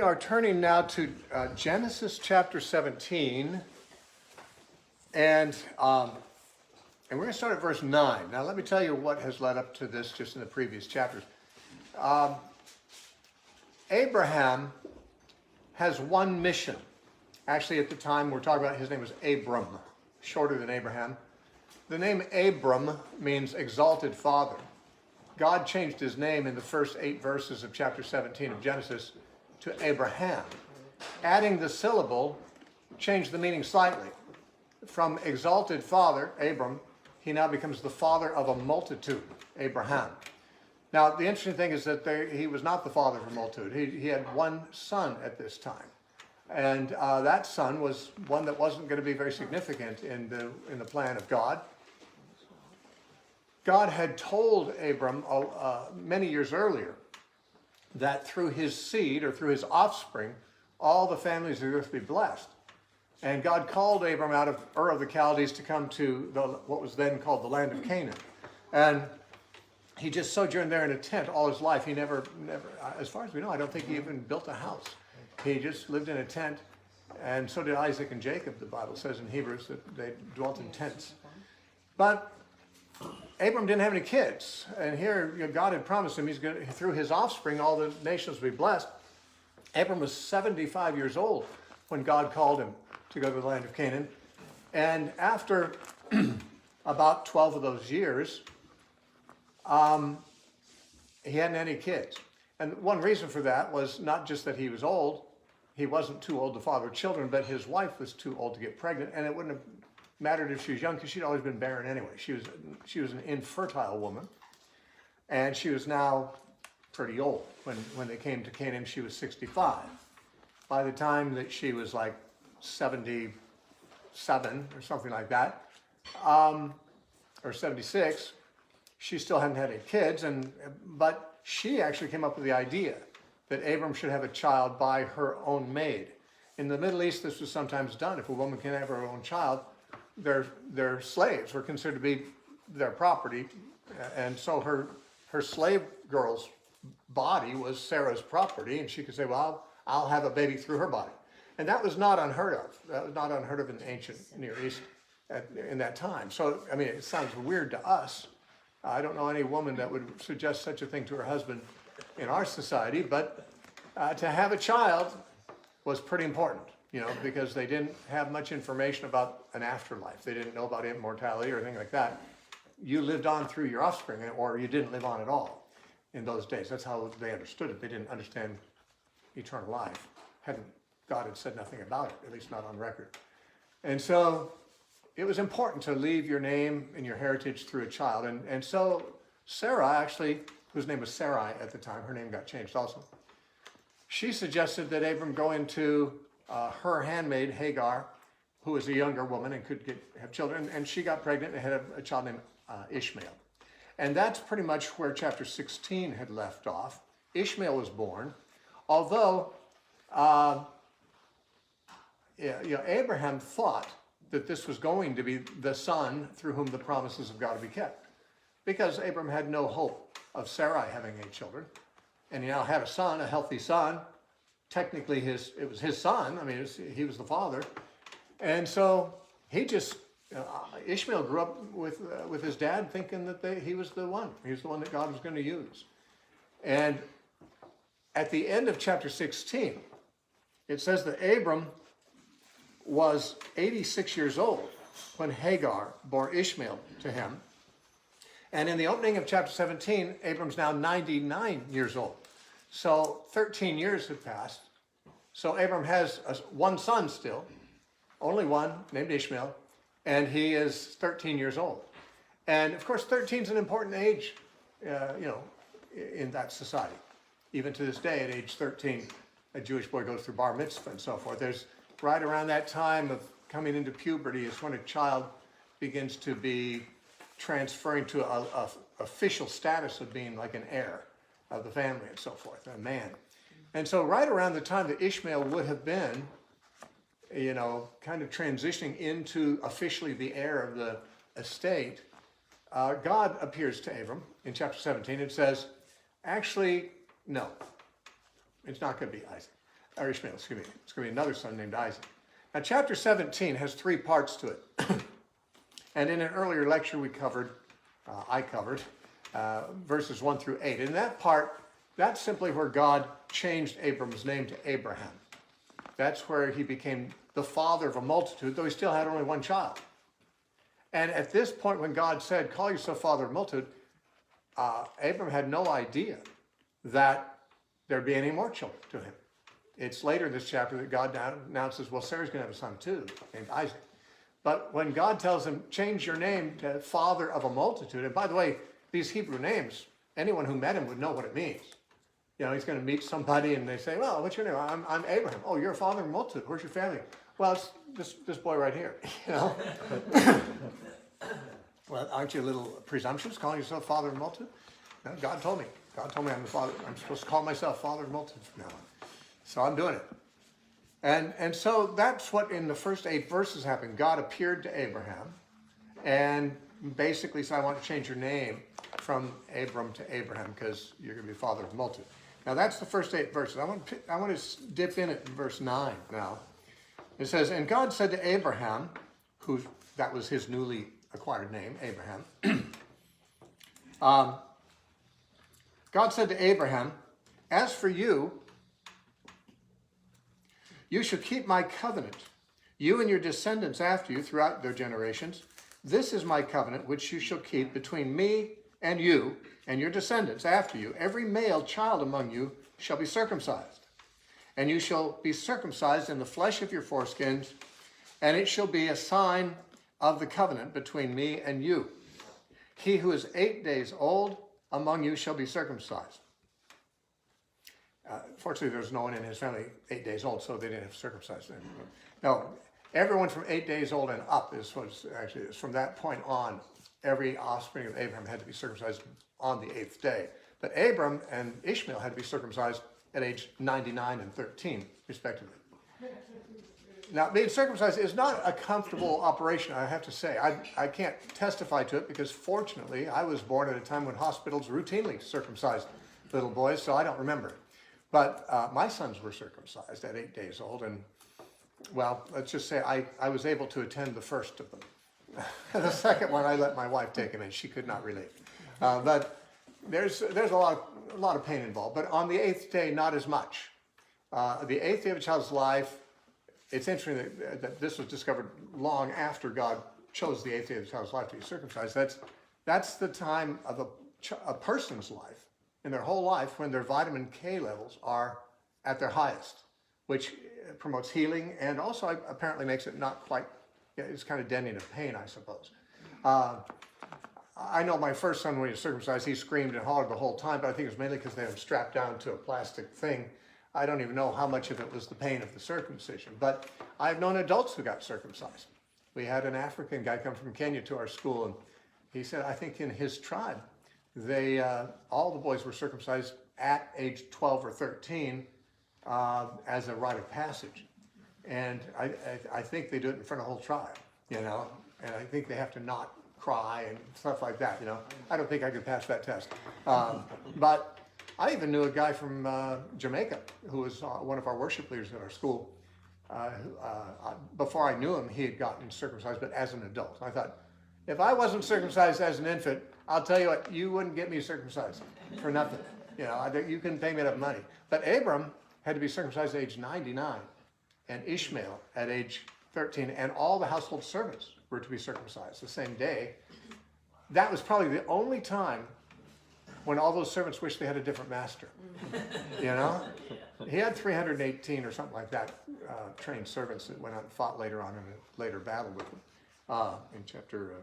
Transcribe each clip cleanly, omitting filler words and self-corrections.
We are turning now to Genesis chapter 17, and we're going to start at verse 9. Now let me tell you what has led up to this just in the previous chapters. Abraham has one mission. Actually, at the time we're talking about, his name was Abram, shorter than Abraham. The name Abram means exalted father. God changed his name in the first 8 verses of chapter 17 of Genesis to Abraham. Adding the syllable changed the meaning slightly. From exalted father, Abram, he now becomes the father of a multitude, Abraham. Now, the interesting thing is that he was not the father of a multitude. He had one son at this time. And that son was one that wasn't going to be very significant in the plan of God. God had told Abram many years earlier that through his seed, or through his offspring, all the families of the earth would be blessed. And God called Abram out of Ur of the Chaldees to come to what was then called the land of Canaan. And he just sojourned there in a tent all his life. He never, as far as we know, I don't think he even built a house. He just lived in a tent, and so did Isaac and Jacob, the Bible says in Hebrews, that they dwelt in tents. But Abram didn't have any kids, and here God had promised him through his offspring all the nations would be blessed. Abram was 75 years old when God called him to go to the land of Canaan, and after about 12 of those years, he hadn't any kids. And one reason for that was not just that he was old. He wasn't too old to father children, but his wife was too old to get pregnant, and it wouldn't have mattered if she was young, because she'd always been barren anyway. She was an infertile woman, and she was now pretty old. When they came to Canaan, she was 65. By the time that she was like 77 or something like that, or 76, she still hadn't had any kids, but she actually came up with the idea that Abram should have a child by her own maid. In the Middle East, this was sometimes done. If a woman can have her own child, their slaves were considered to be their property, and so her slave girl's body was Sarah's property, and she could say, well, I'll have a baby through her body. And that was not unheard of. That was not unheard of in the ancient Near East in that time. So, I mean, it sounds weird to us. I don't know any woman that would suggest such a thing to her husband in our society, but to have a child was pretty important, because they didn't have much information about an afterlife. They didn't know about immortality or anything like that. You lived on through your offspring, or you didn't live on at all in those days. That's how they understood it. They didn't understand eternal life. God had said nothing about it, at least not on record. And so it was important to leave your name and your heritage through a child. And so Sarah, actually, whose name was Sarai at the time, her name got changed also, she suggested that Abram go into her handmaid, Hagar, who was a younger woman and could have children, and she got pregnant and had a child named Ishmael. And that's pretty much where chapter 16 had left off. Ishmael was born, although Abraham thought that this was going to be the son through whom the promises of God would be kept, because Abram had no hope of Sarai having any children, and he now had a son, a healthy son. Technically, it was his son. I mean, he was the father, and so he just Ishmael grew up with his dad, thinking that he was the one. He was the one that God was going to use. And at the end of chapter 16, it says that Abram was 86 years old when Hagar bore Ishmael to him. And in the opening of chapter 17, Abram's now 99 years old. So 13 years have passed. So Abram has one son still, only one, named Ishmael, and he is 13 years old. And of course, 13 is an important age, in that society. Even to this day, at age 13, a Jewish boy goes through bar mitzvah and so forth. There's right around that time of coming into puberty is when a child begins to be transferring to a official status of being like an heir of the family and so forth, a man. And so right around the time that Ishmael would have been, kind of transitioning into officially the heir of the estate, God appears to Abram in chapter 17 and says, actually, no, it's not going to be Isaac. or Ishmael, excuse me. It's going to be another son named Isaac. Now, chapter 17 has 3 parts to it. And in an earlier lecture I covered verses 1 through 8. In that part, that's simply where God changed Abram's name to Abraham. That's where he became the father of a multitude, though he still had only one child. And at this point, when God said, call yourself father of a multitude, Abram had no idea that there'd be any more children to him. It's later in this chapter that God announces, well, Sarah's going to have a son too, named Isaac. But when God tells him, change your name to father of a multitude, and by the way, these Hebrew names, anyone who met him would know what it means. You know, he's going to meet somebody and they say, well, what's your name? I'm Abraham. Oh, you're a father of a multitude. Where's your family? Well, it's this boy right here, you know. Well, aren't you a little presumptuous calling yourself father of a multitude? No, God told me. God told me I'm the father. I'm supposed to call myself father of a multitude from now on. So I'm doing it. And so that's what in the first 8 verses happened. God appeared to Abraham and basically said, I want to change your name from Abram to Abraham because you're going to be father of a multitude. Now that's the first 8 verses. I want to dip in at verse 9 now. It says, and God said to Abraham, that was his newly acquired name, Abraham. God said to Abraham, as for you, you shall keep my covenant, you and your descendants after you throughout their generations. This is my covenant which you shall keep between me and you and your descendants after you. Every male child among you shall be circumcised. And you shall be circumcised in the flesh of your foreskins, and it shall be a sign of the covenant between me and you. He who is 8 days old among you shall be circumcised. Fortunately, there's no one in his family 8 days old, so they didn't have circumcised them. No, everyone from 8 days old and up is from that point on, every offspring of Abraham had to be circumcised on the 8th day. But Abram and Ishmael had to be circumcised at age 99 and 13, respectively. Now, being circumcised is not a comfortable operation, I have to say. I can't testify to it because, fortunately, I was born at a time when hospitals routinely circumcised little boys, so I don't remember it. But my sons were circumcised at 8 days old, and, well, let's just say I was able to attend the first of them. The second one, I let my wife take him in. She coid not relate. But there's a lot of pain involved. But on the 8th day, not as much. The 8th day of a child's life, it's interesting that this was discovered long after God chose the 8th day of the child's life to be circumcised. That's the time of a person's life, in their whole life, when their vitamin K levels are at their highest, which promotes healing and also apparently makes it not quite, it's kind of denting of pain, I suppose. I know my first son, when he was circumcised, he screamed and hollered the whole time, but I think it was mainly because they had him strapped down to a plastic thing. I don't even know how much of it was the pain of the circumcision, but I've known adults who got circumcised. We had an African guy come from Kenya to our school, and he said, I think in his tribe, all the boys were circumcised at age 12 or 13 as a rite of passage. And I think they do it in front of the whole tribe, you know, and I think they have to not cry and stuff like that, you know. I don't think I could pass that test. But I even knew a guy from Jamaica who was one of our worship leaders at our school. Before I knew him, he had gotten circumcised, but as an adult. I thought, if I wasn't circumcised as an infant, I'll tell you what, you wouldn't get me circumcised for nothing. You know, you couldn't pay me enough money. But Abram had to be circumcised at age 99, and Ishmael at age 13, and all the household servants were to be circumcised the same day. That was probably the only time when all those servants wished they had a different master. You know? He had 318 or something like that trained servants that went out and fought later on in a later battle with him in chapter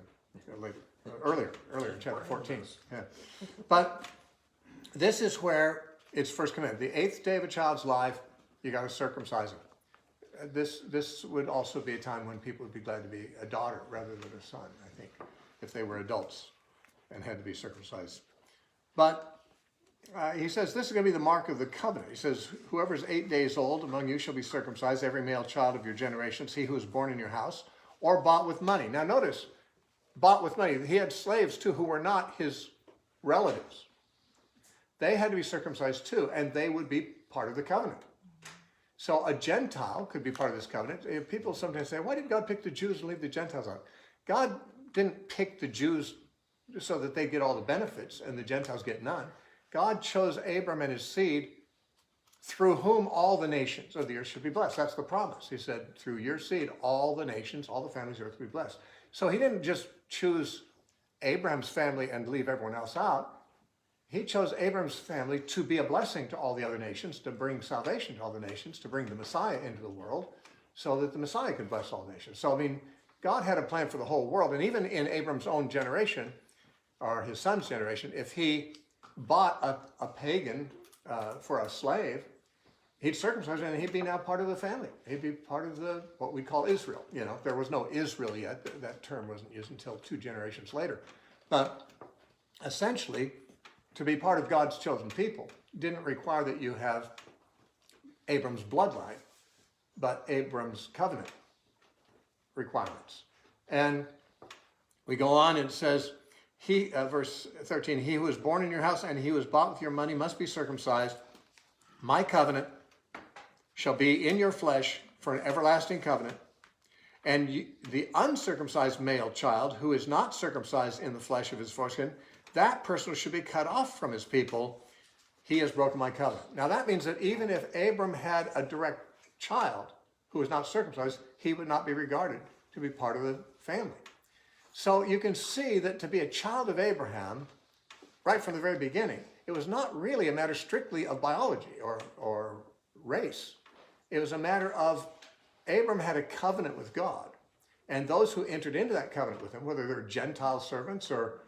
earlier in chapter 14. Yeah. But this is where it's first commanded. The 8th day of a child's life, you got to circumcise him. This would also be a time when people would be glad to be a daughter rather than a son, I think, if they were adults and had to be circumcised. But he says this is going to be the mark of the covenant. He says, whoever is 8 days old among you shall be circumcised, every male child of your generations, he who is born in your house, or bought with money. Now notice, bought with money. He had slaves too who were not his relatives. They had to be circumcised too, and they would be part of the covenant. So a Gentile could be part of this covenant. People sometimes say, why did God pick the Jews and leave the Gentiles out? God didn't pick the Jews so that they get all the benefits and the Gentiles get none. God chose Abram and his seed, through whom all the nations of the earth should be blessed. That's the promise. He said, through your seed, all the nations, all the families of the earth will be blessed. So he didn't just choose Abraham's family and leave everyone else out. He chose Abram's family to be a blessing to all the other nations, to bring salvation to all the nations, to bring the Messiah into the world so that the Messiah could bless all nations. So, I mean, God had a plan for the whole world. And even in Abram's own generation, or his son's generation, if he bought a pagan for a slave, he'd circumcise him and he'd be now part of the family. He'd be part of what we call Israel. You know, there was no Israel yet. That term wasn't used until 2 generations later. But essentially, to be part of God's chosen people didn't require that you have Abram's bloodline, but Abram's covenant requirements. And we go on and it says, verse 13, he who was born in your house and he who was bought with your money must be circumcised. My covenant shall be in your flesh for an everlasting covenant. And the uncircumcised male child who is not circumcised in the flesh of his foreskin, that person should be cut off from his people. He has broken my covenant. Now that means that even if Abram had a direct child who was not circumcised, he would not be regarded to be part of the family. So you can see that to be a child of Abraham, right from the very beginning, it was not really a matter strictly of biology or race. It was a matter of Abram had a covenant with God, and those who entered into that covenant with him, whether they're Gentile servants or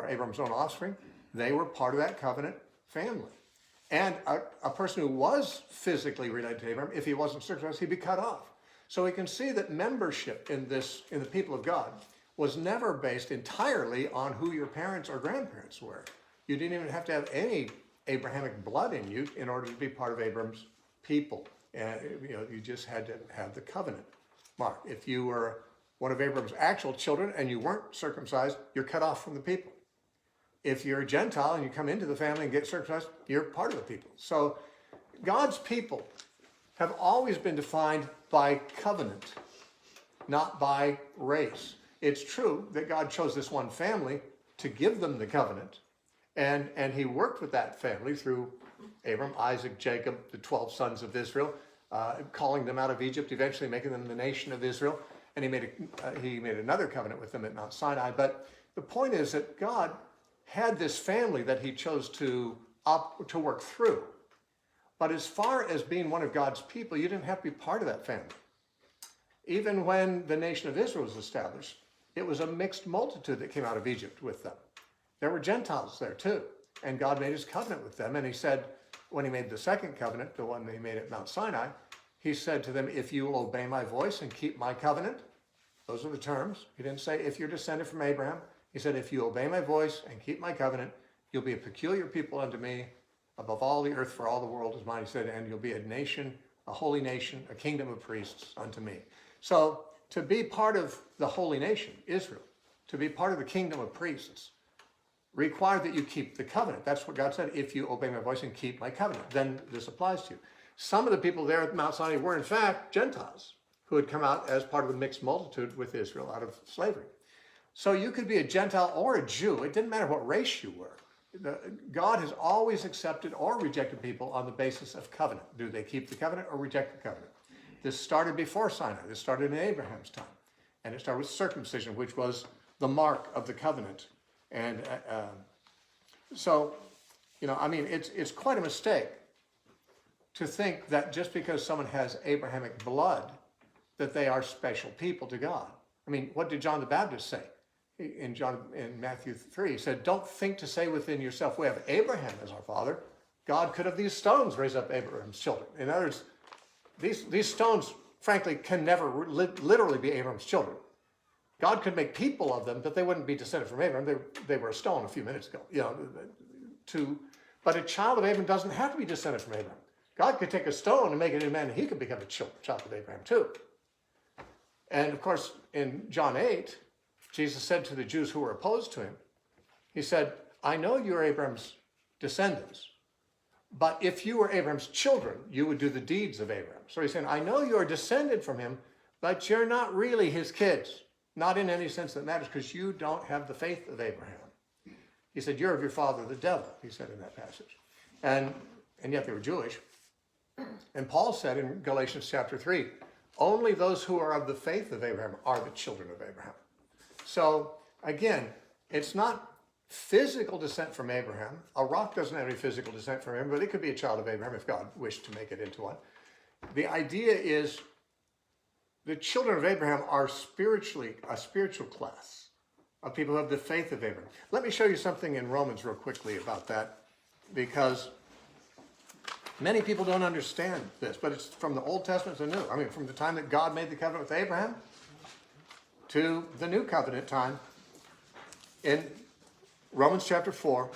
Abram's own offspring, they were part of that covenant family. And a person who was physically related to Abram, if he wasn't circumcised, he'd be cut off. So we can see that membership in the people of God was never based entirely on who your parents or grandparents were. You didn't even have to have any Abrahamic blood in you in order to be part of Abram's people. And you just had to have the covenant mark. If you were one of Abram's actual children and you weren't circumcised, you're cut off from the people. If you're a Gentile and you come into the family and get circumcised, you're part of the people. So God's people have always been defined by covenant, not by race. It's true that God chose this one family to give them the covenant, and he worked with that family through Abram, Isaac, Jacob, the 12 sons of Israel, calling them out of Egypt, eventually making them the nation of Israel. And he made another covenant with them at Mount Sinai. But the point is that God had this family that he chose to work through. But as far as being one of God's people, you didn't have to be part of that family. Even when the nation of Israel was established, it was a mixed multitude that came out of Egypt with them. There were Gentiles there too. And God made his covenant with them. And he said, when he made the second covenant, the one that he made at Mount Sinai, he said to them, if you will obey my voice and keep my covenant, those are the terms. He didn't say, if you're descended from Abraham. He said, if you obey my voice and keep my covenant, you'll be a peculiar people unto me, above all the earth, for all the world is mine. He said, and you'll be a nation, a holy nation, a kingdom of priests unto me. So to be part of the holy nation, Israel, to be part of the kingdom of priests, required that you keep the covenant. That's what God said, if you obey my voice and keep my covenant, then this applies to you. Some of the people there at Mount Sinai were in fact Gentiles who had come out as part of the mixed multitude with Israel out of slavery. So you could be a Gentile or a Jew. It didn't matter what race you were. God has always accepted or rejected people on the basis of covenant. Do they keep the covenant or reject the covenant? This started before Sinai. This started in Abraham's time. And it started with circumcision, which was the mark of the covenant. And so, it's quite a mistake to think that just because someone has Abrahamic blood, that they are special people to God. I mean, what did John the Baptist say in Matthew 3? He said, don't think to say within yourself, we have Abraham as our father. God could have these stones raise up Abraham's children. In other words, these stones, frankly, can never literally be Abraham's children. God could make people of them, but they wouldn't be descended from Abraham. They were a stone a few minutes ago. But a child of Abraham doesn't have to be descended from Abraham. God could take a stone and make it into man, and he could become a child of Abraham too. And of course, in John 8, Jesus said to the Jews who were opposed to him, he said, I know you're Abraham's descendants, But if you were Abraham's children, you would do the deeds of Abraham. So he's saying, I know you're descended from him, but you're not really his kids. Not in any sense that matters, because you don't have the faith of Abraham. He said, you're of your father, the devil, he said in that passage. And yet they were Jewish. And Paul said in Galatians chapter 3, only those who are of the faith of Abraham are the children of Abraham. So again, it's not physical descent from Abraham. A rock doesn't have any physical descent from him, but it could be a child of Abraham if God wished to make it into one. The idea is the children of Abraham are spiritually a spiritual class of people who have the faith of Abraham. Let me show you something in Romans real quickly about that, because many people don't understand this, but it's from the Old Testament to the New. I mean, from the time that God made the covenant with Abraham to the New Covenant time. In Romans chapter 4,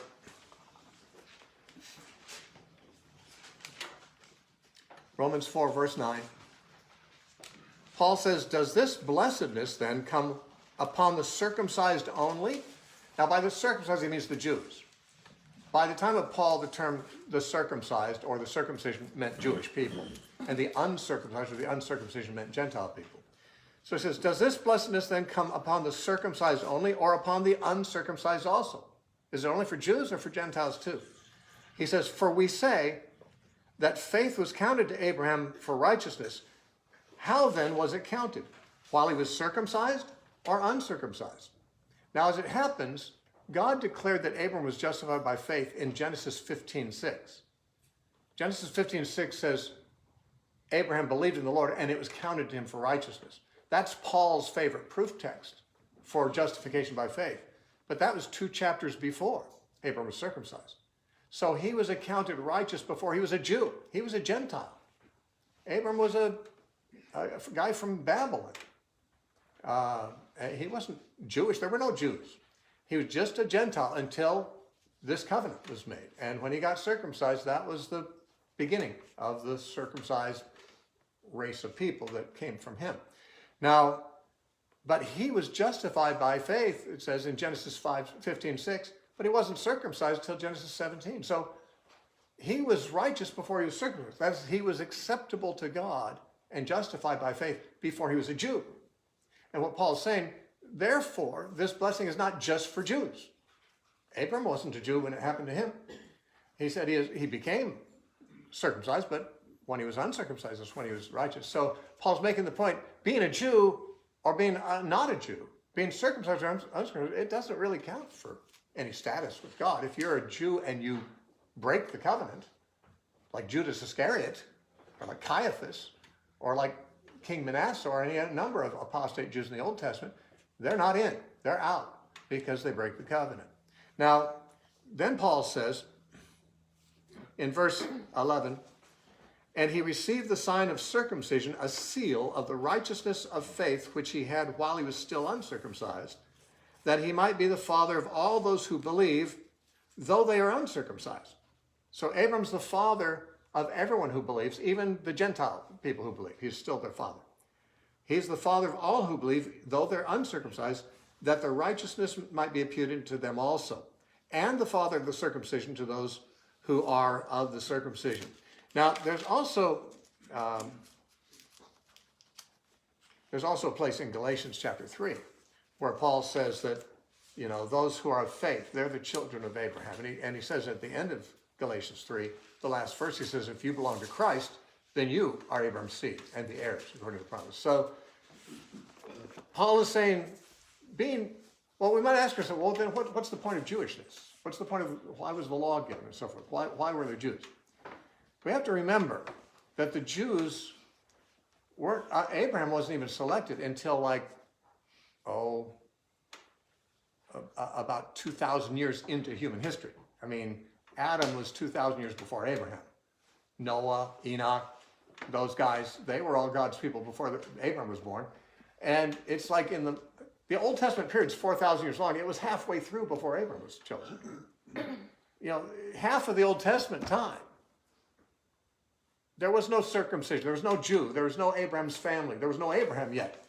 Romans 4 verse 9, Paul says, does this blessedness then come upon the circumcised only? Now by the circumcised he means the Jews. By the time of Paul, the term the circumcised or the circumcision meant Jewish people, and the uncircumcised or the uncircumcision meant Gentile people. So he says, does this blessedness then come upon the circumcised only or upon the uncircumcised also? Is it only for Jews or for Gentiles too? He says, for we say that faith was counted to Abraham for righteousness. How then was it counted? While he was circumcised or uncircumcised? Now as it happens, God declared that Abram was justified by faith in Genesis 15:6. Genesis 15:6 says, Abraham believed in the Lord and it was counted to him for righteousness. That's Paul's favorite proof text for justification by faith. But that was 2 chapters before Abram was circumcised. So he was accounted righteous before he was a Jew. He was a Gentile. Abram was a guy from Babylon. He wasn't Jewish. There were no Jews. He was just a Gentile until this covenant was made. And when he got circumcised, that was the beginning of the circumcised race of people that came from him. Now, but he was justified by faith, it says in Genesis 15:6, but he wasn't circumcised until Genesis 17. So he was righteous before he was circumcised. That is, he was acceptable to God and justified by faith before he was a Jew. And what Paul's saying, therefore, this blessing is not just for Jews. Abram wasn't a Jew when it happened to him. He said he became circumcised, but when he was uncircumcised is when he was righteous. So Paul's making the point, being a Jew or being not a Jew, being circumcised or uncircumcised, it doesn't really count for any status with God. If you're a Jew and you break the covenant, like Judas Iscariot, or like Caiaphas, or like King Manasseh, or any number of apostate Jews in the Old Testament, they're not in, they're out, because they break the covenant. Now, then Paul says, in verse 11, and he received the sign of circumcision, a seal of the righteousness of faith which he had while he was still uncircumcised, that he might be the father of all those who believe, though they are uncircumcised. So Abram's the father of everyone who believes, even the Gentile people who believe. He's still their father. He's the father of all who believe, though they're uncircumcised, that the righteousness might be imputed to them also, and the father of the circumcision to those who are of the circumcision. Now, there's also a place in Galatians chapter 3 where Paul says that, you know, those who are of faith, they're the children of Abraham. And he says at the end of Galatians 3, the last verse, he says, if you belong to Christ, then you are Abraham's seed and the heirs according to the promise. So Paul is saying, well, we might ask ourselves, well, then what's the point of Jewishness? What's the point of, why was the law given and so forth? Why were there Jews? We have to remember that the Jews weren't, Abraham wasn't even selected until about 2,000 years into human history. I mean, Adam was 2,000 years before Abraham. Noah, Enoch, those guys, they were all God's people before Abraham was born. And it's like in the Old Testament period is 4,000 years long. It was halfway through before Abraham was chosen. You know, half of the Old Testament time, there was no circumcision, there was no Jew, there was no Abraham's family, there was no Abraham yet.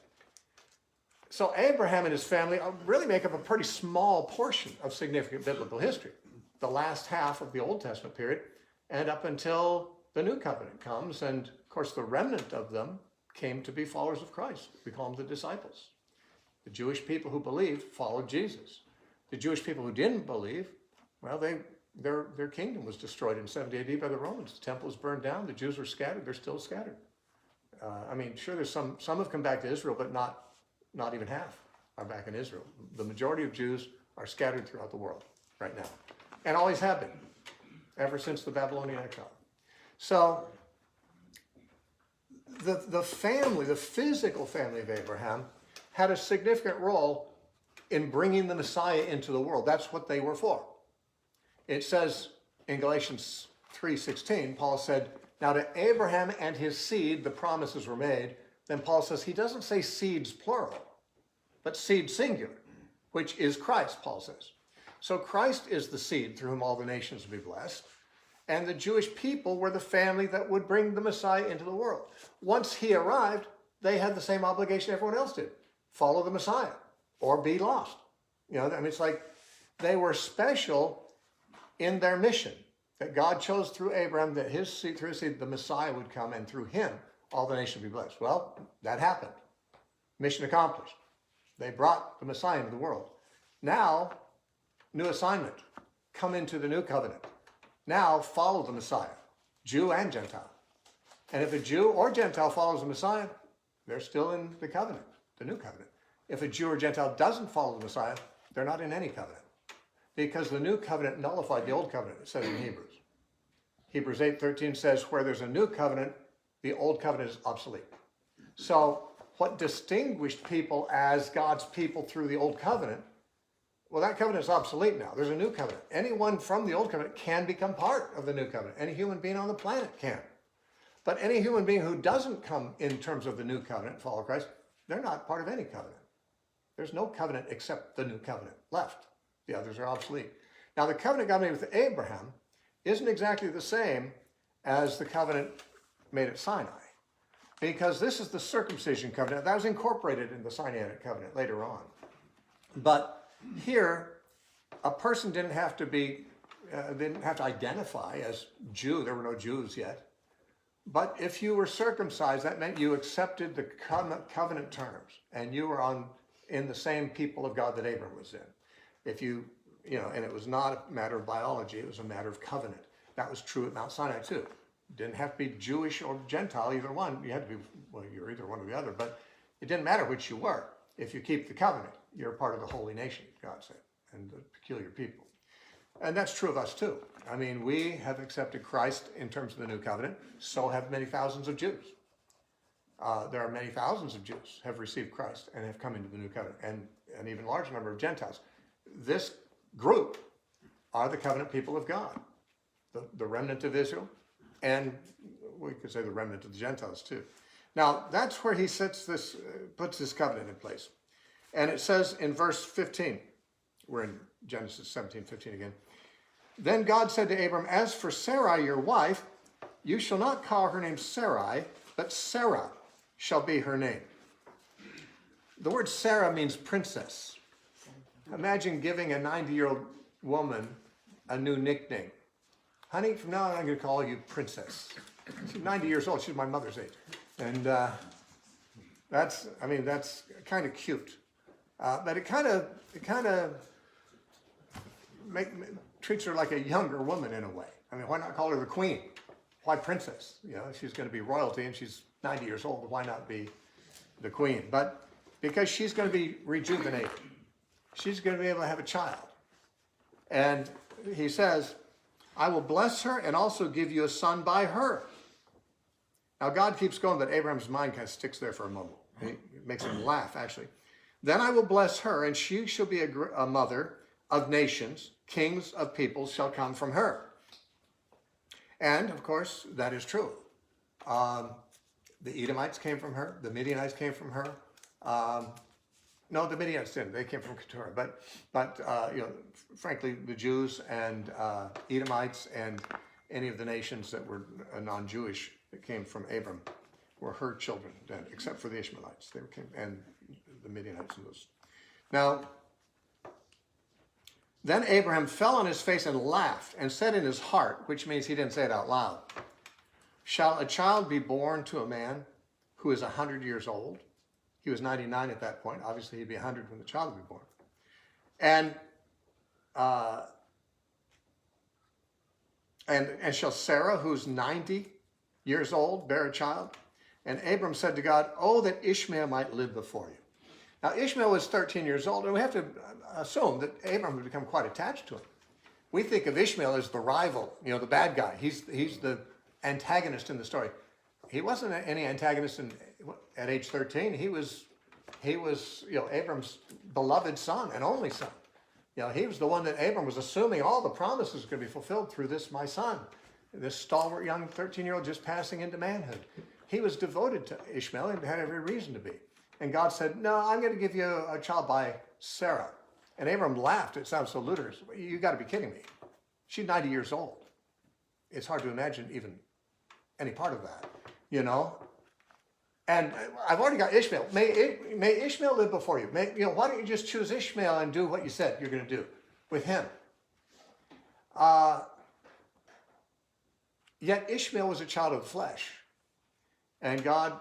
So Abraham and his family really make up a pretty small portion of significant biblical history. The last half of the Old Testament period and up until the new covenant comes. And of course, the remnant of them came to be followers of Christ. We call them the disciples. The Jewish people who believed followed Jesus. The Jewish people who didn't believe, well, their kingdom was destroyed in 70 AD by the Romans. The temple was burned down. The Jews were scattered. They're still scattered. I mean, sure, there's some have come back to Israel, but not even half are back in Israel. The majority of Jews are scattered throughout the world right now, and always have been, ever since the Babylonian exile. So the family, the physical family of Abraham, had a significant role in bringing the Messiah into the world. That's what they were for. It says in Galatians 3:16, Paul said, now to Abraham and his seed, the promises were made. Then Paul says, he doesn't say seeds plural, but seed singular, which is Christ, Paul says. So Christ is the seed through whom all the nations will be blessed. And the Jewish people were the family that would bring the Messiah into the world. Once he arrived, they had the same obligation everyone else did. Follow the Messiah or be lost. You know, I mean, it's like they were special in their mission, that God chose through Abraham that his seed, through his seed, the Messiah would come, and through him, all the nations would be blessed. Well, that happened. Mission accomplished. They brought the Messiah into the world. Now, new assignment. Come into the new covenant. Now, follow the Messiah, Jew and Gentile. And if a Jew or Gentile follows the Messiah, they're still in the covenant, the new covenant. If a Jew or Gentile doesn't follow the Messiah, they're not in any covenant. Because the new covenant nullified the old covenant, it says in Hebrews. Hebrews 8:13 says, where there's a new covenant, the old covenant is obsolete. So what distinguished people as God's people through the old covenant, well, that covenant is obsolete now. There's a new covenant. Anyone from the old covenant can become part of the new covenant. Any human being on the planet can. But any human being who doesn't come in terms of the new covenant and follow Christ, they're not part of any covenant. There's no covenant except the new covenant left. The others are obsolete. Now, the covenant God made with Abraham isn't exactly the same as the covenant made at Sinai, because this is the circumcision covenant that was incorporated in the Sinaitic covenant later on. But here, a person didn't have to identify as Jew. There were no Jews yet. But if you were circumcised, that meant you accepted the covenant terms, and you were in the same people of God that Abram was in. If and it was not a matter of biology, it was a matter of covenant. That was true at Mount Sinai too. Didn't have to be Jewish or Gentile, either one. You had to be, well, you're either one or the other, but it didn't matter which you were. If you keep the covenant, you're part of the holy nation, God said, and the peculiar people. And that's true of us too. I mean, we have accepted Christ in terms of the new covenant. So have many thousands of Jews. There are many thousands of Jews have received Christ and have come into the new covenant, and an even larger number of Gentiles. This group are the covenant people of God, the remnant of Israel, and we could say the remnant of the Gentiles too. Now, that's where he puts this covenant in place. And it says in verse 15, we're in Genesis 17:15 again. Then God said to Abram, as for Sarai, your wife, you shall not call her name Sarai, but Sarah shall be her name. The word Sarah means princess. Imagine giving a 90-year-old woman a new nickname. Honey, from now on I'm going to call you Princess. She's 90 years old. She's my mother's age. And that's kind of cute. But it kind of treats her like a younger woman in a way. I mean, why not call her the queen? Why princess? You know, she's going to be royalty and she's 90 years old. Why not be the queen? But because she's going to be rejuvenated. She's going to be able to have a child. And he says, I will bless her and also give you a son by her. Now, God keeps going, but Abraham's mind kind of sticks there for a moment. It makes him laugh, actually. Then I will bless her, and she shall be a mother of nations. Kings of peoples shall come from her. And, of course, that is true. The Edomites came from her. The Midianites came from her. No, the Midianites didn't. They came from Keturah. But frankly, the Jews and Edomites and any of the nations that were non-Jewish that came from Abram were her children then, except for the Ishmaelites. And the Midianites and those. Now, Then Abraham fell on his face and laughed and said in his heart, which means he didn't say it out loud, shall a child be born to a man who is 100 years old? He was 99 at that point. Obviously, he'd be 100 when the child would be born. And shall Sarah, who's 90 years old, bear a child? And Abram said to God, oh, that Ishmael might live before you. Now, Ishmael was 13 years old, and we have to assume that Abram would become quite attached to him. We think of Ishmael as the rival, the bad guy. He's the antagonist in the story. He wasn't any antagonist at age 13. He was Abram's beloved son and only son. He was the one that Abram was assuming all the promises could be fulfilled through this, my son, this stalwart young 13-year-old just passing into manhood. He was devoted to Ishmael and had every reason to be. And God said, no, I'm going to give you a child by Sarah. And Abram laughed. It sounds so ludicrous. You got to be kidding me. She's 90 years old. It's hard to imagine even any part of that, And I've already got Ishmael. May Ishmael live before you. Why don't you just choose Ishmael and do what you said you're going to do with him? Yet Ishmael was a child of the flesh. And God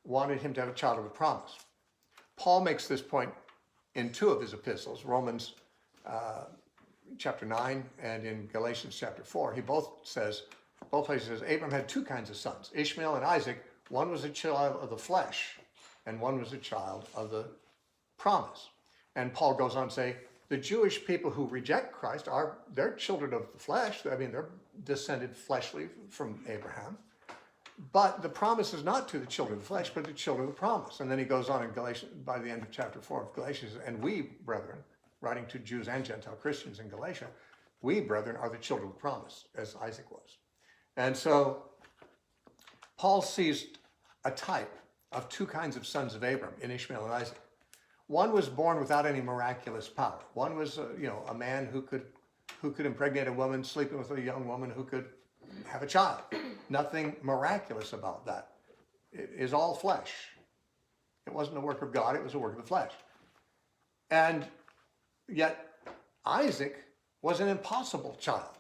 wanted him to have a child of a promise. Paul makes this point in two of his epistles, Romans chapter 9 and in Galatians chapter 4. He both places says Abram had two kinds of sons, Ishmael and Isaac. One was a child of the flesh, and one was a child of the promise. And Paul goes on to say, the Jewish people who reject Christ they're children of the flesh. I mean, they're descended fleshly from Abraham. But the promise is not to the children of the flesh, but the children of the promise. And then he goes on in Galatians, by the end of chapter 4 of Galatians, and we, brethren, writing to Jews and Gentile Christians in Galatia, we, brethren, are the children of the promise, as Isaac was. And so Paul sees a type of two kinds of sons of Abram in Ishmael and Isaac. One was born without any miraculous power. One was, a man who could impregnate a woman, sleeping with a young woman who could have a child. Nothing miraculous about that. It is all flesh. It wasn't a work of God, it was a work of the flesh. And yet Isaac was an impossible child.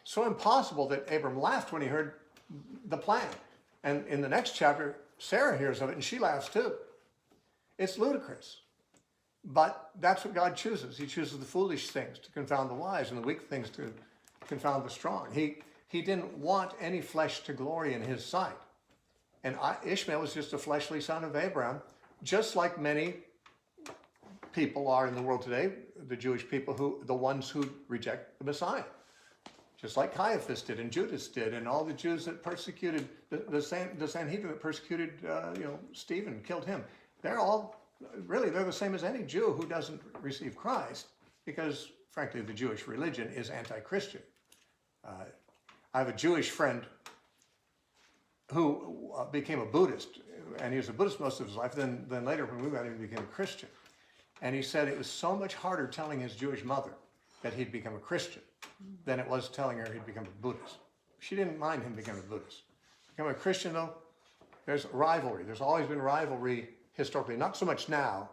So impossible that Abram laughed when he heard the plan. And in the next chapter, Sarah hears of it and she laughs too. It's ludicrous. But that's what God chooses. He chooses the foolish things to confound the wise and the weak things to confound the strong. He didn't want any flesh to glory in his sight. And Ishmael was just a fleshly son of Abraham, just like many people are in the world today, the Jewish people, the ones who reject the Messiah. Just like Caiaphas did and Judas did, and all the Jews that persecuted, the Sanhedrin that persecuted Stephen, killed him. They're the same as any Jew who doesn't receive Christ, because frankly the Jewish religion is anti-Christian. I have a Jewish friend who became a Buddhist, and he was a Buddhist most of his life. Then later, when we met him, he became a Christian. And he said it was so much harder telling his Jewish mother that he'd become a Christian than it was telling her he'd become a Buddhist. She didn't mind him becoming a Buddhist. Becoming a Christian, though, there's rivalry. There's always been rivalry historically, not so much now,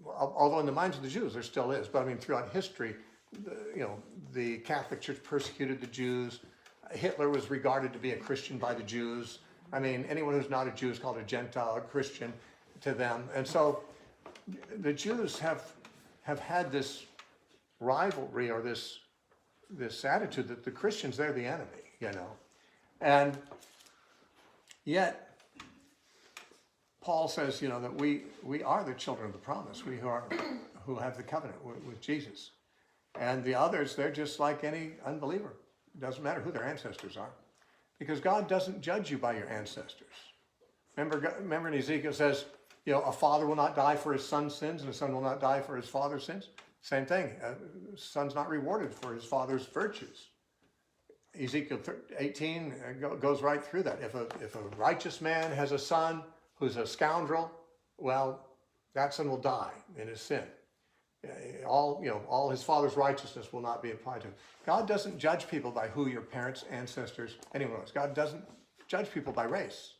although in the minds of the Jews there still is. But I mean, throughout history, the Catholic Church persecuted the Jews. Hitler was regarded to be a Christian by the Jews. I mean, anyone who's not a Jew is called a Gentile, a Christian to them. And so the Jews have had this rivalry or this attitude that the Christians, they're the enemy, And yet, Paul says, that we are the children of the promise. We who have the covenant with Jesus. And the others, they're just like any unbeliever. It doesn't matter who their ancestors are. Because God doesn't judge you by your ancestors. Remember in Ezekiel says, a father will not die for his son's sins and a son will not die for his father's sins. Same thing. A son's not rewarded for his father's virtues. Ezekiel 18 goes right through that. If a righteous man has a son who's a scoundrel, well, that son will die in his sin. All his father's righteousness will not be applied to him. God doesn't judge people by who your parents, ancestors, anyone was. God doesn't judge people by race.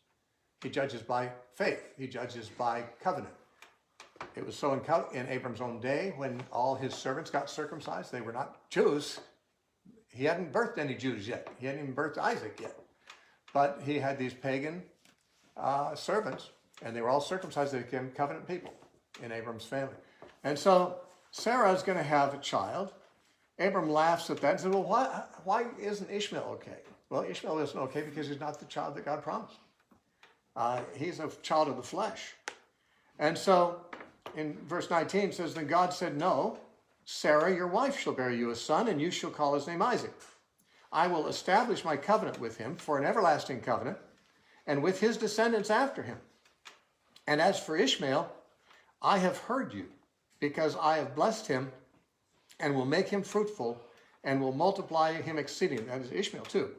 He judges by faith. He judges by covenant. It was so in Abram's own day when all his servants got circumcised. They were not Jews. He hadn't birthed any Jews yet. He hadn't even birthed Isaac yet. But he had these pagan servants, and they were all circumcised. They became covenant people in Abram's family. And so Sarah is going to have a child. Abram laughs at that and says, well, why isn't Ishmael okay? Well, Ishmael isn't okay because he's not the child that God promised. He's a child of the flesh. And so in verse 19 it says, then God said, no, Sarah, your wife, shall bear you a son, and you shall call his name Isaac. I will establish my covenant with him for an everlasting covenant, and with his descendants after him. And as for Ishmael, I have heard you, because I have blessed him, and will make him fruitful, and will multiply him exceedingly. That is Ishmael too.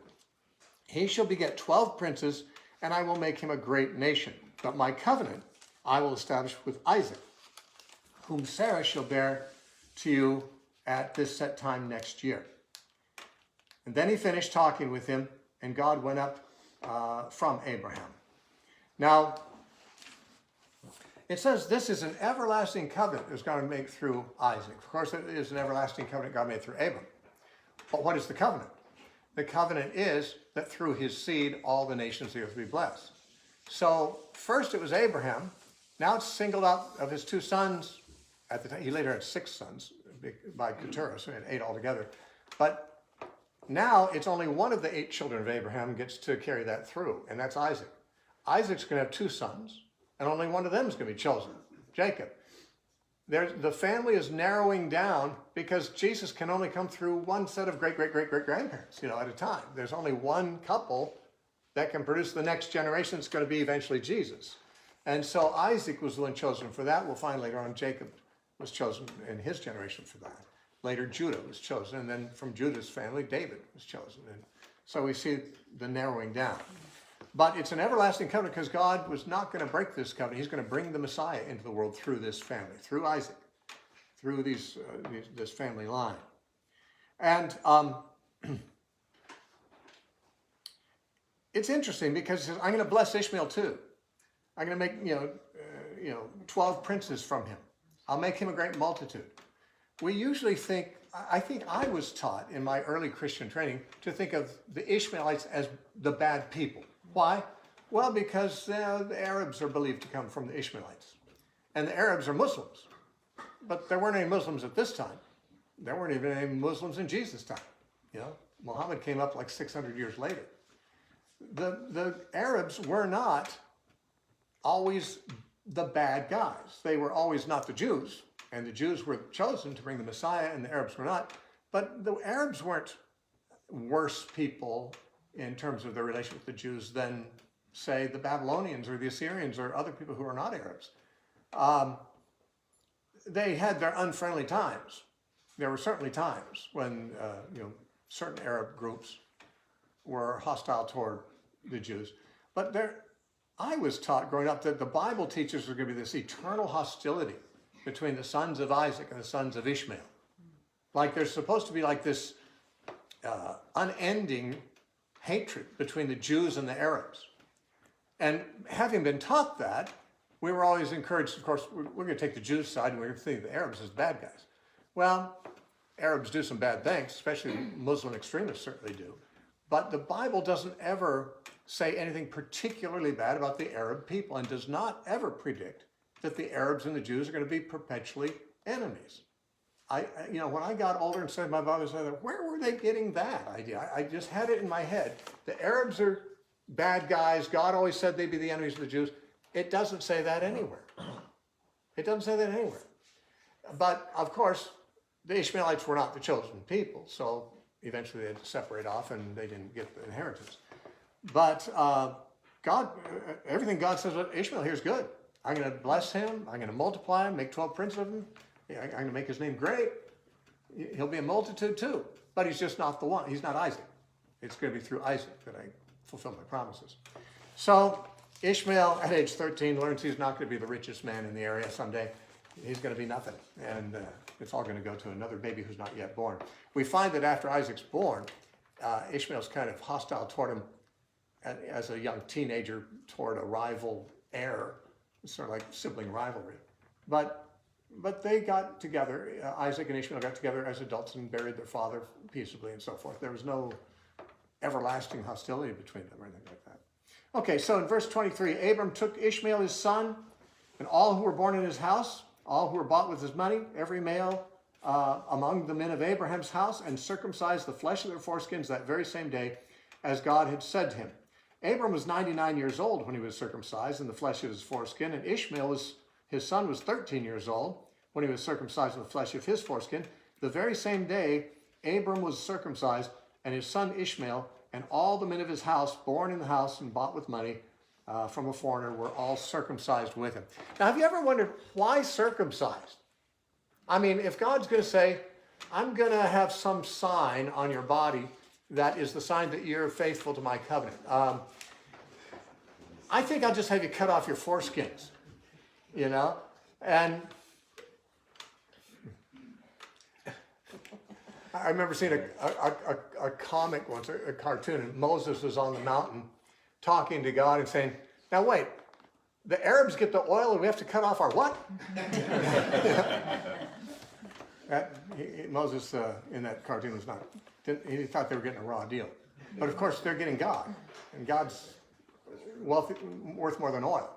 He shall beget 12 princes, and I will make him a great nation. But my covenant I will establish with Isaac, whom Sarah shall bear to you at this set time next year. And then he finished talking with him, and God went up from Abraham. Now, it says this is an everlasting covenant that's going to make through Isaac. Of course, it is an everlasting covenant God made through Abram. But what is the covenant? The covenant is that through his seed, all the nations of the earth will be blessed. So first it was Abraham. Now it's singled out of his 2 sons. At the time, he later had 6 sons by Keturah, so he had 8 altogether. But now it's only one of the 8 children of Abraham gets to carry that through, and that's Isaac. Isaac's going to have 2 sons, and only one of them is going to be chosen, Jacob. The family is narrowing down because Jesus can only come through one set of great-great-great-great-grandparents, at a time. There's only one couple that can produce the next generation. It's going to be eventually Jesus. And so Isaac was the one chosen for that. We'll find later on Jacob was chosen in his generation for that. Later Judah was chosen, and then from Judah's family, David was chosen. And so we see the narrowing down. But it's an everlasting covenant because God was not going to break this covenant. He's going to bring the Messiah into the world through this family, through Isaac, through this family line. And it's interesting because he says, I'm going to bless Ishmael too. I'm going to make 12 princes from him. I'll make him a great multitude. We usually think, I think I was taught in my early Christian training to think of the Ishmaelites as the bad people. Why? Well, because the Arabs are believed to come from the Ishmaelites. And the Arabs are Muslims. But there weren't any Muslims at this time. There weren't even any Muslims in Jesus' time. Muhammad came up like 600 years later. The Arabs were not always the bad guys. They were always not the Jews, and the Jews were chosen to bring the Messiah, and the Arabs were not. But the Arabs weren't worse people in terms of their relation with the Jews than, say, the Babylonians or the Assyrians or other people who are not Arabs. They had their unfriendly times. There were certainly times when certain Arab groups were hostile toward the Jews. But I was taught growing up that the Bible teaches there's going to be this eternal hostility between the sons of Isaac and the sons of Ishmael. Like there's supposed to be like this unending hatred between the Jews and the Arabs. And having been taught that, we were always encouraged, of course, we're going to take the Jews' side and we're going to think the Arabs as bad guys. Well, Arabs do some bad things, especially Muslim extremists certainly do. But the Bible doesn't ever say anything particularly bad about the Arab people and does not ever predict that the Arabs and the Jews are going to be perpetually enemies. When I got older and studied my Bible, I said, where were they getting that idea? I just had it in my head. The Arabs are bad guys. God always said they'd be the enemies of the Jews. It doesn't say that anywhere. It doesn't say that anywhere. But, of course, the Ishmaelites were not the chosen people, so eventually they had to separate off and they didn't get the inheritance. But everything God says about Ishmael here is good. I'm going to bless him. I'm going to multiply him, make 12 princes of him. I'm going to make his name great. He'll be a multitude too. But he's just not the one. He's not Isaac. It's going to be through Isaac that I fulfill my promises. So Ishmael, at age 13, learns he's not going to be the richest man in the area someday. He's going to be nothing. And it's all going to go to another baby who's not yet born. We find that after Isaac's born, Ishmael's kind of hostile toward him as a young teenager toward a rival heir. It's sort of like sibling rivalry. But they got together, Isaac and Ishmael got together as adults and buried their father peaceably and so forth. There was no everlasting hostility between them or anything like that. Okay, so in verse 23, Abram took Ishmael his son and all who were born in his house, all who were bought with his money, every male among the men of Abraham's house, and circumcised the flesh of their foreskins that very same day, as God had said to him. Abram was 99 years old when he was circumcised in the flesh of his foreskin, and Ishmael, his son, was 13 years old when he was circumcised in the flesh of his foreskin. The very same day, Abram was circumcised, and his son Ishmael, and all the men of his house, born in the house and bought with money from a foreigner, were all circumcised with him. Now, have you ever wondered why circumcised? I mean, if God's going to say, I'm going to have some sign on your body that is the sign that you're faithful to my covenant, I think I'll just have you cut off your foreskins, you know? And I remember seeing a comic once, a cartoon, and Moses was on the mountain talking to God and saying, now wait, the Arabs get the oil and we have to cut off our what? Moses in that cartoon was he thought they were getting a raw deal. But of course they're getting God, and God's worth more than oil.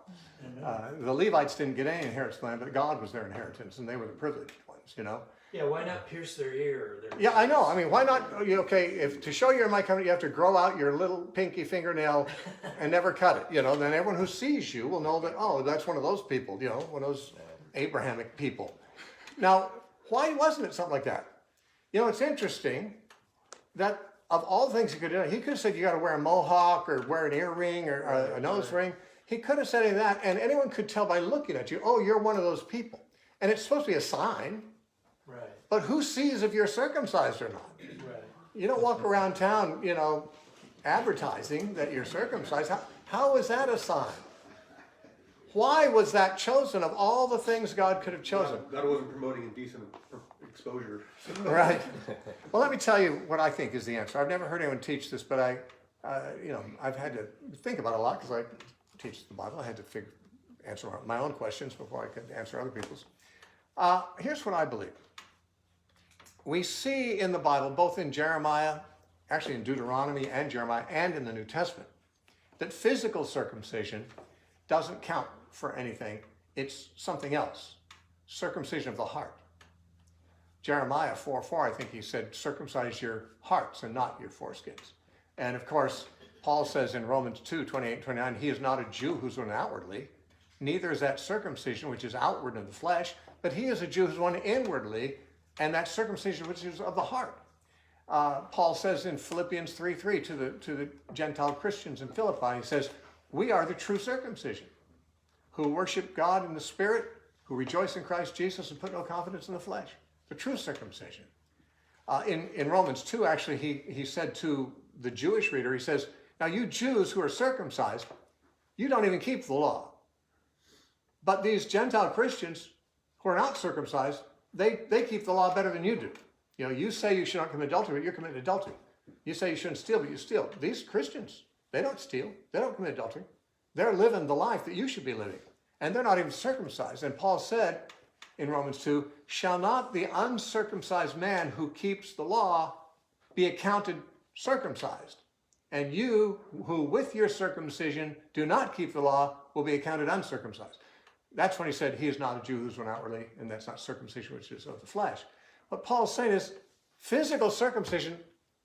The Levites didn't get any inheritance land, but God was their inheritance, and they were the privileged ones, you know. Yeah, why not pierce their ear? Yeah, I know. I mean, why not? Okay, if to show you're in my covenant, you have to grow out your little pinky fingernail and never cut it. You know, then everyone who sees you will know that, oh, that's one of those people. You know, one of those Abrahamic people. Now, why wasn't it something like that? You know, it's interesting that of all the things he could do, he could have said you got to wear a mohawk or wear an earring or a nose ring. He could have said any of that, and anyone could tell by looking at you, oh, you're one of those people. And it's supposed to be a sign. Right. But who sees if you're circumcised or not? Right. You don't walk around town, you know, advertising that you're circumcised. How is that a sign? Why was that chosen of all the things God could have chosen? God wasn't promoting indecent exposure. Right. Well, let me tell you what I think is the answer. I've never heard anyone teach this, but I've had to think about it a lot because I teach the Bible. I had to answer my own questions before I could answer other people's. Here's what I believe. We see in the Bible, both in Jeremiah, actually in Deuteronomy and Jeremiah, and in the New Testament, that physical circumcision doesn't count for anything. It's something else. Circumcision of the heart. Jeremiah 4:4, I think he said, circumcise your hearts and not your foreskins. And of course, Paul says in Romans 2:28 and 29, he is not a Jew who's one outwardly, neither is that circumcision which is outward in the flesh, but he is a Jew who's one inwardly, and that circumcision which is of the heart. Paul says in Philippians 3:3 to the Gentile Christians in Philippi, he says, we are the true circumcision, who worship God in the Spirit, who rejoice in Christ Jesus and put no confidence in the flesh. The true circumcision. In Romans 2, actually, he said to the Jewish reader, he says, now you Jews who are circumcised, you don't even keep the law. But these Gentile Christians who are not circumcised, they keep the law better than you do. You know, you say you should not commit adultery, but you're committing adultery. You say you shouldn't steal, but you steal. These Christians, they don't steal. They don't commit adultery. They're living the life that you should be living. And they're not even circumcised. And Paul said in Romans 2, shall not the uncircumcised man who keeps the law be accounted circumcised? And you who with your circumcision do not keep the law will be accounted uncircumcised. That's when he said he is not a Jew who's one outwardly, and that's not circumcision which is of the flesh. What Paul's saying is physical circumcision,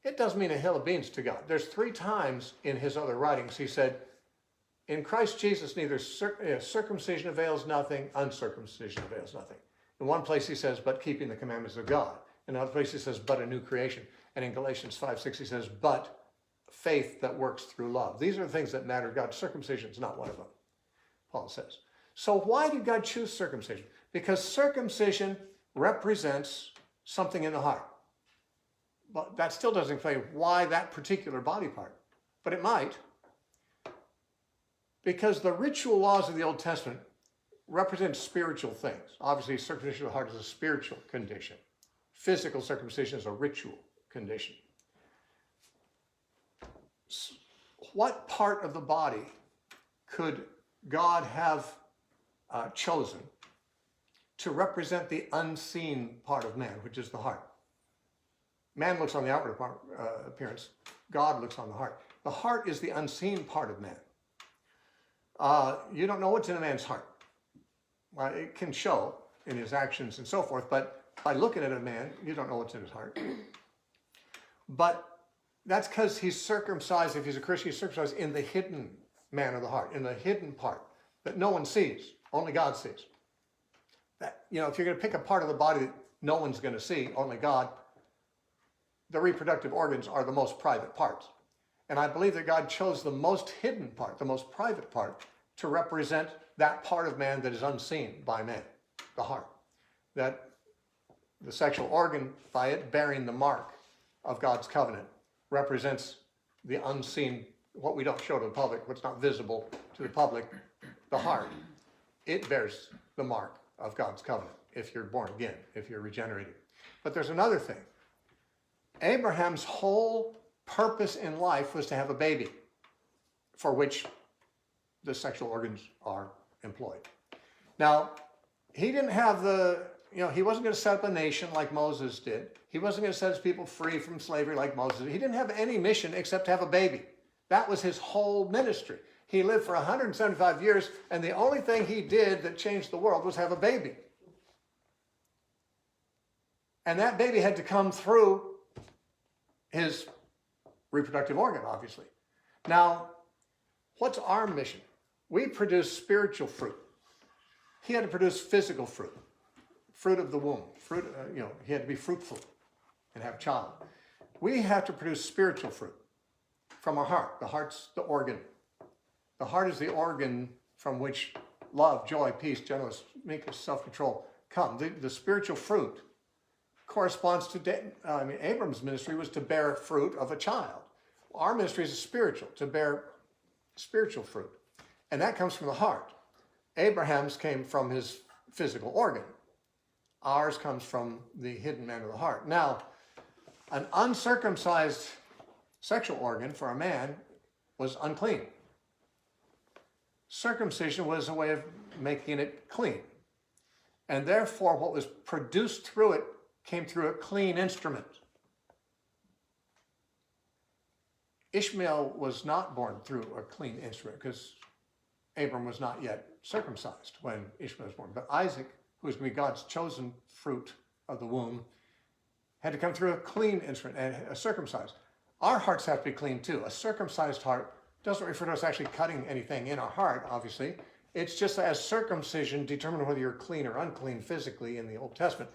it doesn't mean a hill of beans to God. There's 3 times in his other writings he said, in Christ Jesus neither circumcision avails nothing, uncircumcision avails nothing. In one place he says, but keeping the commandments of God. In another place he says, but a new creation. And in Galatians 5:6 he says, but faith that works through love. These are the things that matter to God. Circumcision is not one of them, Paul says. So why did God choose circumcision? Because circumcision represents something in the heart. But that still doesn't explain why that particular body part. But it might. Because the ritual laws of the Old Testament represent spiritual things. Obviously, circumcision of the heart is a spiritual condition. Physical circumcision is a ritual condition. What part of the body could God have chosen to represent the unseen part of man, which is the heart. Man looks on the outward appearance. God looks on the heart. The heart is the unseen part of man. You don't know what's in a man's heart. Well, it can show in his actions and so forth, but by looking at a man, you don't know what's in his heart. But that's because he's circumcised. If he's a Christian, he's circumcised in the hidden man of the heart, in the hidden part that no one sees, only God sees. That, if you're going to pick a part of the body that no one's going to see, only God, the reproductive organs are the most private parts. And I believe that God chose the most hidden part, the most private part, to represent that part of man that is unseen by man, the heart. That the sexual organ, by it bearing the mark of God's covenant, represents the unseen, what we don't show to the public, what's not visible to the public, the heart. It bears the mark of God's covenant if you're born again, if you're regenerated. But there's another thing. Abraham's whole purpose in life was to have a baby, for which the sexual organs are employed. Now, he didn't have he wasn't going to set up a nation like Moses did. He wasn't going to set his people free from slavery like Moses did. He didn't have any mission except to have a baby. That was his whole ministry. He lived for 175 years, and the only thing he did that changed the world was have a baby. And that baby had to come through his reproductive organ, obviously. Now, what's our mission? We produce spiritual fruit. He had to produce physical fruit, fruit of the womb. Fruit, he had to be fruitful and have a child. We have to produce spiritual fruit from our heart. The heart's the organ. The heart is the organ from which love, joy, peace, gentleness, meekness, self-control come. The spiritual fruit corresponds to, Abram's ministry was to bear fruit of a child. Our ministry is spiritual, to bear spiritual fruit. And that comes from the heart. Abraham's came from his physical organ. Ours comes from the hidden man of the heart. Now, an uncircumcised sexual organ for a man was unclean. Circumcision was a way of making it clean. And therefore, what was produced through it came through a clean instrument. Ishmael was not born through a clean instrument because Abram was not yet circumcised when Ishmael was born. But Isaac, who was going to be God's chosen fruit of the womb, had to come through a clean instrument and a circumcised. Our hearts have to be clean too. A circumcised heart doesn't refer to us actually cutting anything in our heart, obviously. It's just as circumcision determined whether you're clean or unclean physically in the Old Testament.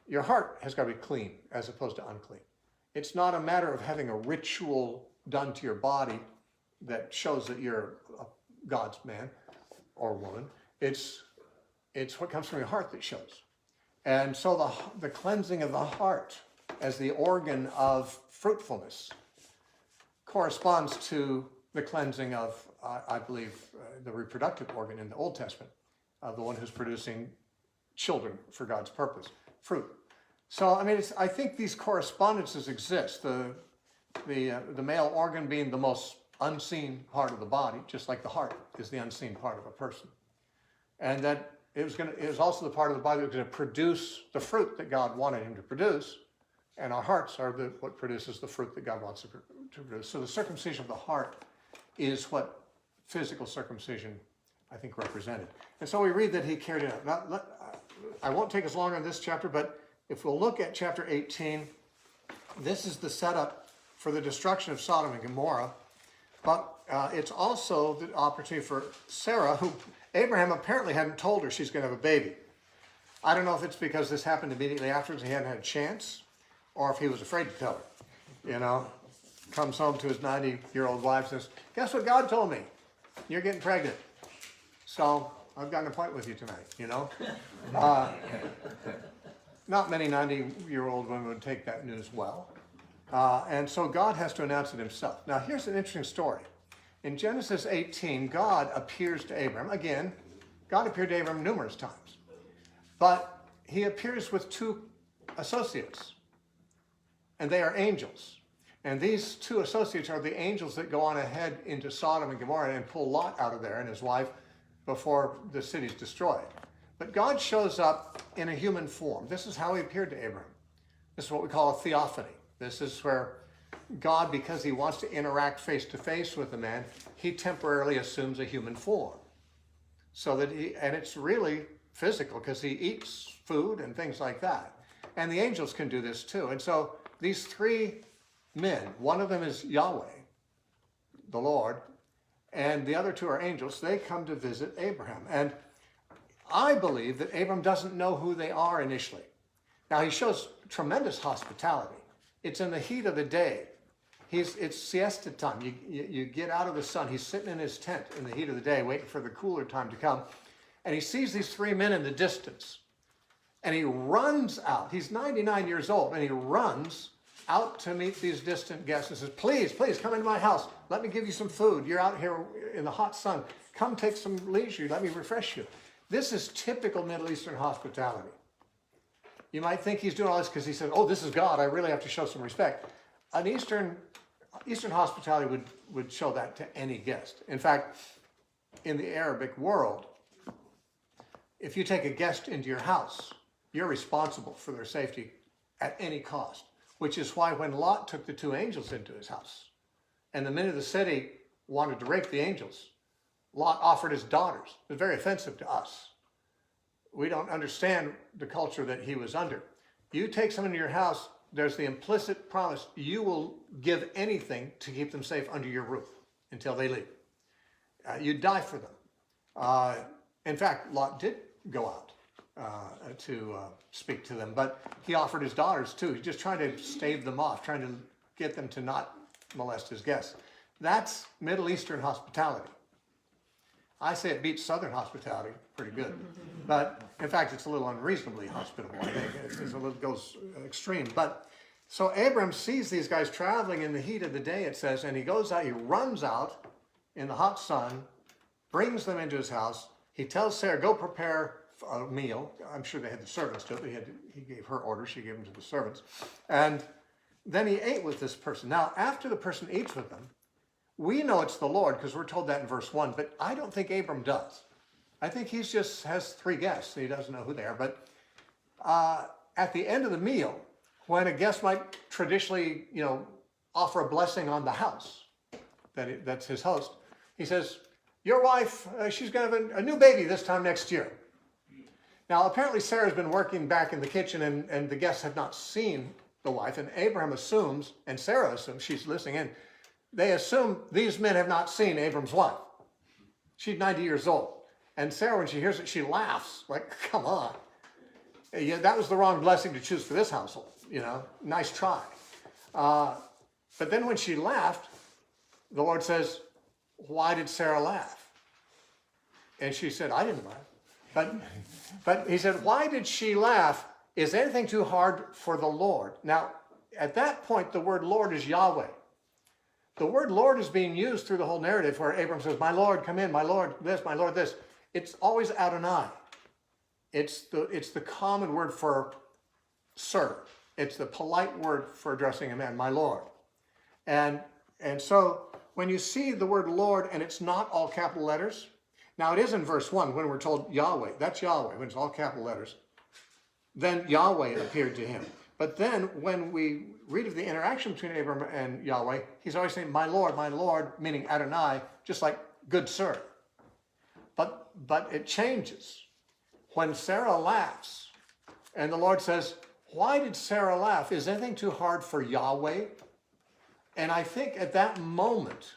Your heart has got to be clean as opposed to unclean. It's not a matter of having a ritual done to your body that shows that you're God's man or woman. It's what comes from your heart that shows. And so the cleansing of the heart as the organ of fruitfulness corresponds to the cleansing of, I believe, the reproductive organ in the Old Testament, the one who's producing children for God's purpose, fruit. So, I think these correspondences exist. The male organ being the most unseen part of the body, just like the heart is the unseen part of a person. And that it was also the part of the body that was going to produce the fruit that God wanted him to produce. And our hearts are what produces the fruit that God wants to produce. So the circumcision of the heart is what physical circumcision, I think, represented. And so we read that he carried it out. Now, I won't take us long on this chapter, but if we'll look at chapter 18, this is the setup for the destruction of Sodom and Gomorrah. But it's also the opportunity for Sarah, who Abraham apparently hadn't told her she's going to have a baby. I don't know if it's because this happened immediately afterwards and he hadn't had a chance, or if he was afraid to tell her. Comes home to his 90-year-old wife and says, guess what God told me? You're getting pregnant. So I've got an appointment with you tonight, Not many 90-year-old women would take that news well. And so God has to announce it himself. Now, here's an interesting story. In Genesis 18, God appears to Abram. Again, God appeared to Abram numerous times. But he appears with two associates. And they are angels. And these two associates are the angels that go on ahead into Sodom and Gomorrah and pull Lot out of there and his wife before the city's destroyed. But God shows up in a human form. This is how he appeared to Abram. This is what we call a theophany. This is where God, because he wants to interact face to face with a man, he temporarily assumes a human form. So that and it's really physical because he eats food and things like that. And the angels can do this too. And so these three men, one of them is Yahweh, the Lord, and the other two are angels. They come to visit Abraham. And I believe that Abram doesn't know who they are initially. Now he shows tremendous hospitality. It's in the heat of the day. It's siesta time. You get out of the sun. He's sitting in his tent in the heat of the day, waiting for the cooler time to come. And he sees these three men in the distance. And he runs out. He's 99 years old. And he runs out to meet these distant guests and says, please, please come into my house. Let me give you some food. You're out here in the hot sun. Come take some leisure. Let me refresh you. This is typical Middle Eastern hospitality. You might think he's doing all this because he said, oh, this is God. I really have to show some respect. An Eastern hospitality would show that to any guest. In fact, in the Arabic world, if you take a guest into your house, you're responsible for their safety at any cost, which is why when Lot took the two angels into his house, and the men of the city wanted to rape the angels, Lot offered his daughters. It was very offensive to us. We don't understand the culture that he was under. You take someone into your house, there's the implicit promise you will give anything to keep them safe under your roof until they leave. You die for them. In fact, Lot did go out to speak to them, but he offered his daughters too. He's just trying to stave them off, trying to get them to not molest his guests. That's Middle Eastern hospitality. I say it beats Southern hospitality pretty good. But in fact, it's a little unreasonably hospitable, I think. It goes extreme. But so Abram sees these guys traveling in the heat of the day, it says, and he goes out, he runs out in the hot sun, brings them into his house. He tells Sarah, go prepare a meal. I'm sure they had the servants do it, but he gave her orders, she gave them to the servants. And then he ate with this person. Now, after the person eats with them, we know it's the Lord because we're told that in verse 1, but I don't think Abram does. I think he just has three guests. He doesn't know who they are. But at the end of the meal, when a guest might traditionally, offer a blessing on the house, that's his host, he says, your wife, she's going to have a new baby this time next year. Now, apparently Sarah's been working back in the kitchen and the guests have not seen the wife. And Abraham assumes, and Sarah assumes, she's listening in, they assume these men have not seen Abram's wife. She's 90 years old. And Sarah, when she hears it, she laughs, like, come on. Yeah, that was the wrong blessing to choose for this household, nice try. But then when she laughed, the Lord says, why did Sarah laugh? And she said, I didn't laugh. But he said, why did she laugh? Is anything too hard for the Lord? Now, at that point, the word Lord is Yahweh. The word Lord is being used through the whole narrative where Abram says, my Lord, come in, my Lord, this, my Lord, this. It's always Adonai. It's the common word for sir. It's the polite word for addressing a man, my Lord. And so when you see the word Lord and it's not all capital letters, now it is in verse 1 when we're told Yahweh, that's Yahweh, when it's all capital letters, then Yahweh appeared to him. But then when we read of the interaction between Abram and Yahweh, he's always saying, my Lord, meaning Adonai, just like good sir. But it changes. When Sarah laughs, and the Lord says, why did Sarah laugh? Is anything too hard for Yahweh? And I think at that moment,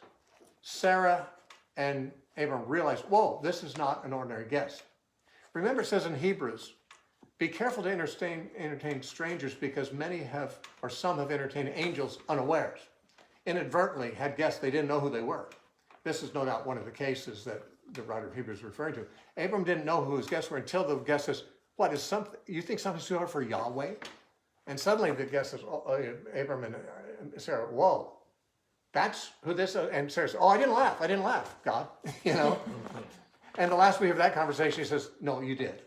Sarah and Abram realized, whoa, this is not an ordinary guest. Remember, it says in Hebrews, be careful to entertain strangers because some have entertained angels unawares. Inadvertently had guests they didn't know who they were. This is no doubt one of the cases that the writer of Hebrews is referring to. Abram didn't know who his guests were until the guest says, what is something, you think something's too hard for Yahweh? And suddenly the guest says, Abram and Sarah, whoa, that's who this is. And Sarah says, I didn't laugh, God, And the last we hear of that conversation, he says, no, you did.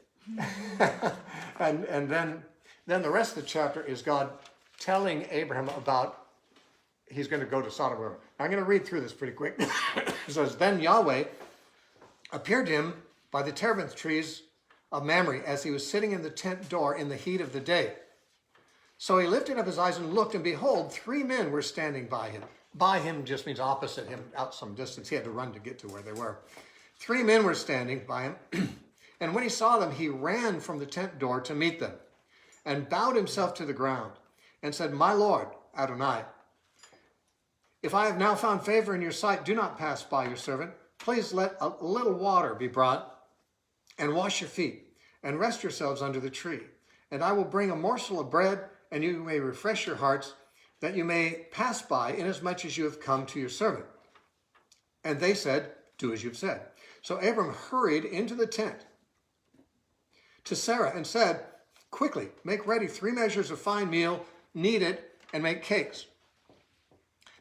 and then the rest of the chapter is God telling Abraham about he's going to go to Sodom and Gomorrah. I'm going to read through this pretty quick. It says, then Yahweh appeared to him by the terebinth trees of Mamre as he was sitting in the tent door in the heat of the day. So he lifted up his eyes and looked, and behold, 3 men were standing by him. By him just means opposite him, out some distance. He had to run to get to where they were. 3 men were standing by him, and when he saw them, he ran from the tent door to meet them, and bowed himself to the ground, and said, My Lord, Adonai, if I have now found favor in your sight, do not pass by your servant. Please let a little water be brought, and wash your feet, and rest yourselves under the tree. And I will bring a morsel of bread, and you may refresh your hearts, that you may pass by, inasmuch as you have come to your servant. And they said, Do as you've said. So Abram hurried into the tent to Sarah and said, Quickly, make ready 3 measures of fine meal, knead it, and make cakes.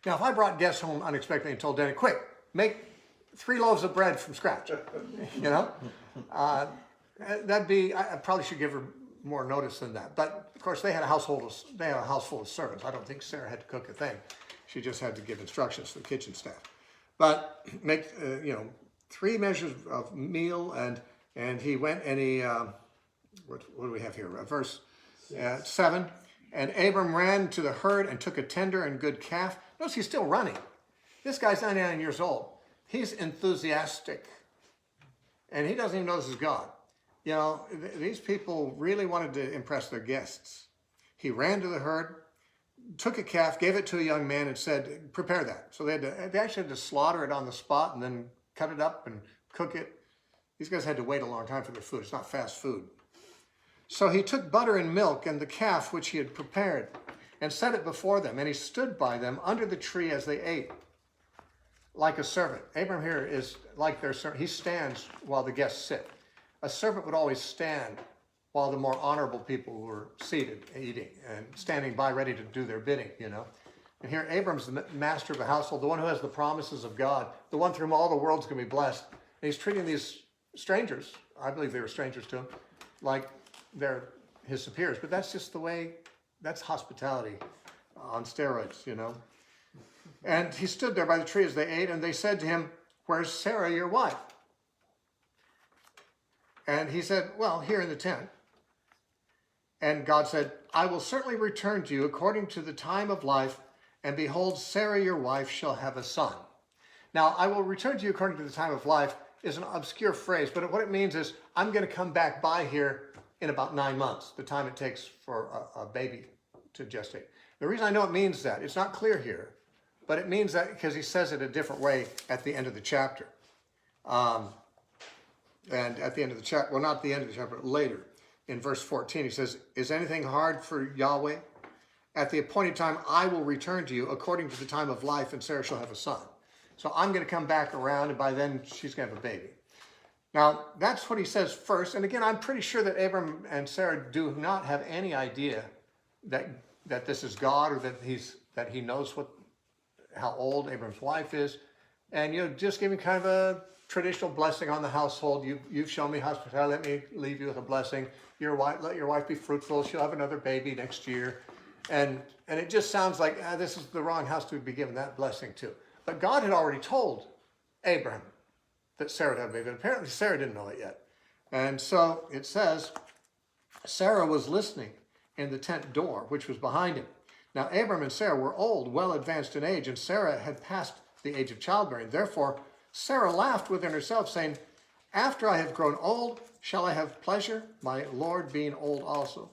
Now, if I brought guests home unexpectedly and told Danny, quick, make 3 loaves of bread from scratch, that'd be, I probably should give her more notice than that. But of course, they had a house full of servants. I don't think Sarah had to cook a thing. She just had to give instructions to the kitchen staff. But make 3 measures of meal, and he went and he what do we have here? Verse 7. And Abram ran to the herd and took a tender and good calf. Notice he's still running. This guy's 99 years old. He's enthusiastic, and he doesn't even know this is God. These people really wanted to impress their guests. He ran to the herd, took a calf, gave it to a young man, and said, prepare that. So they actually had to slaughter it on the spot and then cut it up and cook it. These guys had to wait a long time for their food. It's not fast food. So he took butter and milk and the calf which he had prepared and set it before them. And he stood by them under the tree as they ate, like a servant. Abram here is like their servant. He stands while the guests sit. A servant would always stand while the more honorable people were seated, eating, and standing by ready to do their bidding, And here Abram's the master of the household, the one who has the promises of God, the one through whom all the world's going to be blessed. And he's treating these strangers, I believe they were strangers to him, like they're his superiors. But that's just the way, that's hospitality on steroids, And he stood there by the tree as they ate, and they said to him, Where's Sarah, your wife? And he said, Well, here in the tent. And God said, I will certainly return to you according to the time of life, and behold, Sarah, your wife, shall have a son. Now, I will return to you according to the time of life is an obscure phrase, but what it means is I'm going to come back by here in about 9 months, the time it takes for a baby to gestate. The reason I know it means that, it's not clear here, but it means that because he says it a different way at the end of the chapter. And at the end of the chapter, well, not at the end of the chapter, but later, in verse 14, he says, Is anything hard for Yahweh? At the appointed time, I will return to you according to the time of life, and Sarah shall have a son. So I'm going to come back around, and by then she's going to have a baby. Now, that's what he says first. And again, I'm pretty sure that Abram and Sarah do not have any idea that this is God, or that he knows how old Abram's wife is. And just giving kind of a traditional blessing on the household. You've shown me hospitality. Let me leave you with a blessing. Let your wife be fruitful. She'll have another baby next year. And it just sounds like this is the wrong house to be given that blessing to. But God had already told Abraham that Sarah would have a baby. And apparently Sarah didn't know it yet. And so it says, Sarah was listening in the tent door, which was behind him. Now Abram and Sarah were old, well advanced in age, and Sarah had passed the age of childbearing. Therefore, Sarah laughed within herself, saying, After I have grown old, shall I have pleasure, my Lord being old also?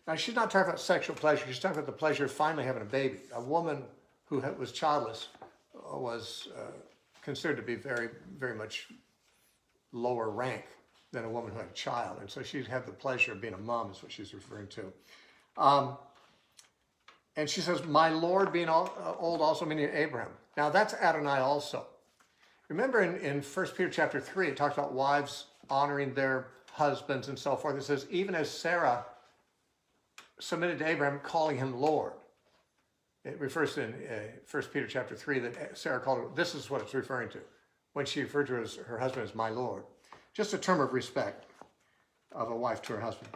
Now, she's not talking about sexual pleasure. She's talking about the pleasure of finally having a baby. A woman who was childless was considered to be very, very much lower rank than a woman who had a child. And so she'd have the pleasure of being a mom, is what she's referring to. And she says, my Lord being old also, meaning Abraham. Now, that's Adonai also. Remember in 1 Peter chapter 3, it talks about wives honoring their husbands and so forth. It says, even as Sarah submitted to Abraham, calling him Lord. It refers to in 1 Peter chapter 3 that Sarah called him, this is what it's referring to, when she referred to her husband as my Lord. Just a term of respect of a wife to her husband.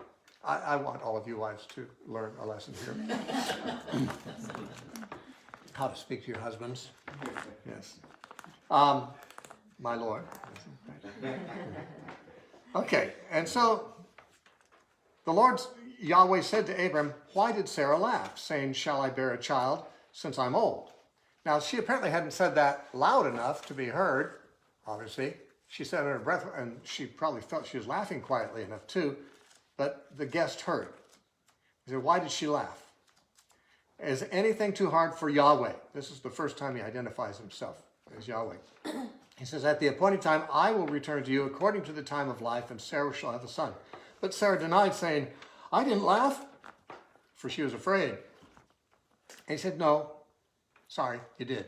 I want all of you wives to learn a lesson here. How to speak to your husbands. Yes. My Lord. Okay, and so The Lord, Yahweh said to Abram, why did Sarah laugh, saying, shall I bear a child since I'm old? Now, she apparently hadn't said that loud enough to be heard, obviously. She said under her breath, and she probably felt she was laughing quietly enough too, but the guest heard. He said, why did she laugh? Is anything too hard for Yahweh? This is the first time he identifies himself as Yahweh. He says, at the appointed time, I will return to you according to the time of life, and Sarah shall have a son. But Sarah denied, saying, I didn't laugh, for she was afraid. And he said, no, sorry, you did.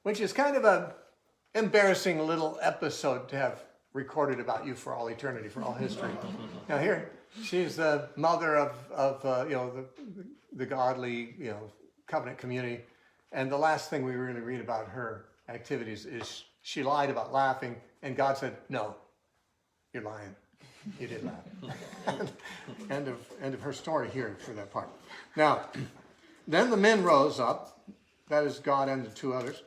Which is kind of an embarrassing little episode to have recorded about you for all eternity, for all history. Now here, she's the mother of the godly, covenant community. And the last thing we really read about her activities is she lied about laughing, and God said, no, you're lying. You did laugh. End of her story here for that part. Now, then the men rose up, that is God and the two others,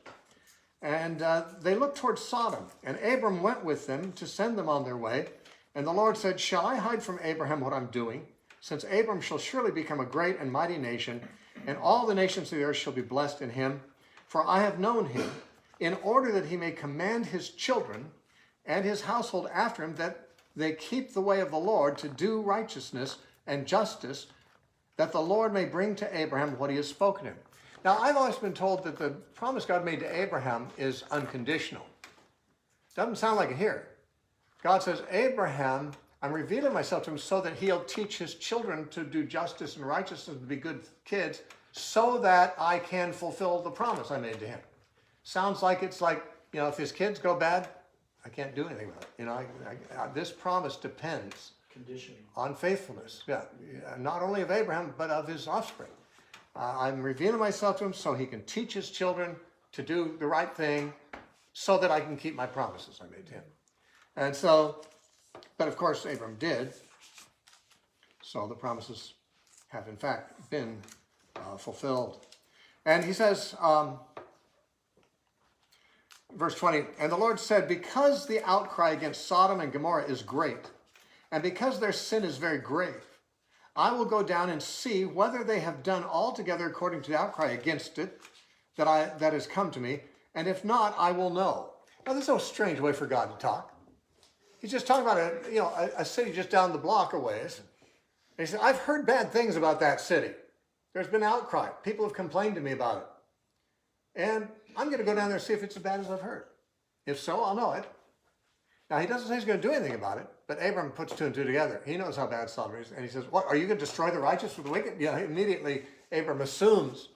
and they looked towards Sodom, and Abram went with them to send them on their way. And the Lord said, shall I hide from Abraham what I'm doing? Since Abram shall surely become a great and mighty nation, and all the nations of the earth shall be blessed in him. For I have known him, in order that he may command his children and his household after him, that they keep the way of the Lord to do righteousness and justice, that the Lord may bring to Abraham what he has spoken to him. Now, I've always been told that the promise God made to Abraham is unconditional. Doesn't sound like it here. God says, Abraham, I'm revealing myself to him so that he'll teach his children to do justice and righteousness, to be good kids, so that I can fulfill the promise I made to him. Sounds like it's like, if his kids go bad, I can't do anything with it. This promise depends Conditional. on faithfulness. Yeah, not only of Abraham, but of his offspring. I'm revealing myself to him so he can teach his children to do the right thing so that I can keep my promises I made to him. And so, but of course Abram did. So the promises have in fact been fulfilled. And he says, verse 20, and the Lord said, because the outcry against Sodom and Gomorrah is great, and because their sin is very grave, I will go down and see whether they have done altogether according to the outcry against it that has come to me, and if not, I will know. Now, there's no strange way for God to talk. He's just talking about a city just down the block a ways. And he said, I've heard bad things about that city. There's been outcry. People have complained to me about it. And I'm going to go down there and see if it's as bad as I've heard. If so, I'll know it. Now, he doesn't say he's going to do anything about it, but Abram puts two and two together. He knows how bad Sodom is. And he says, what, are you going to destroy the righteous with the wicked? Immediately, Abram assumes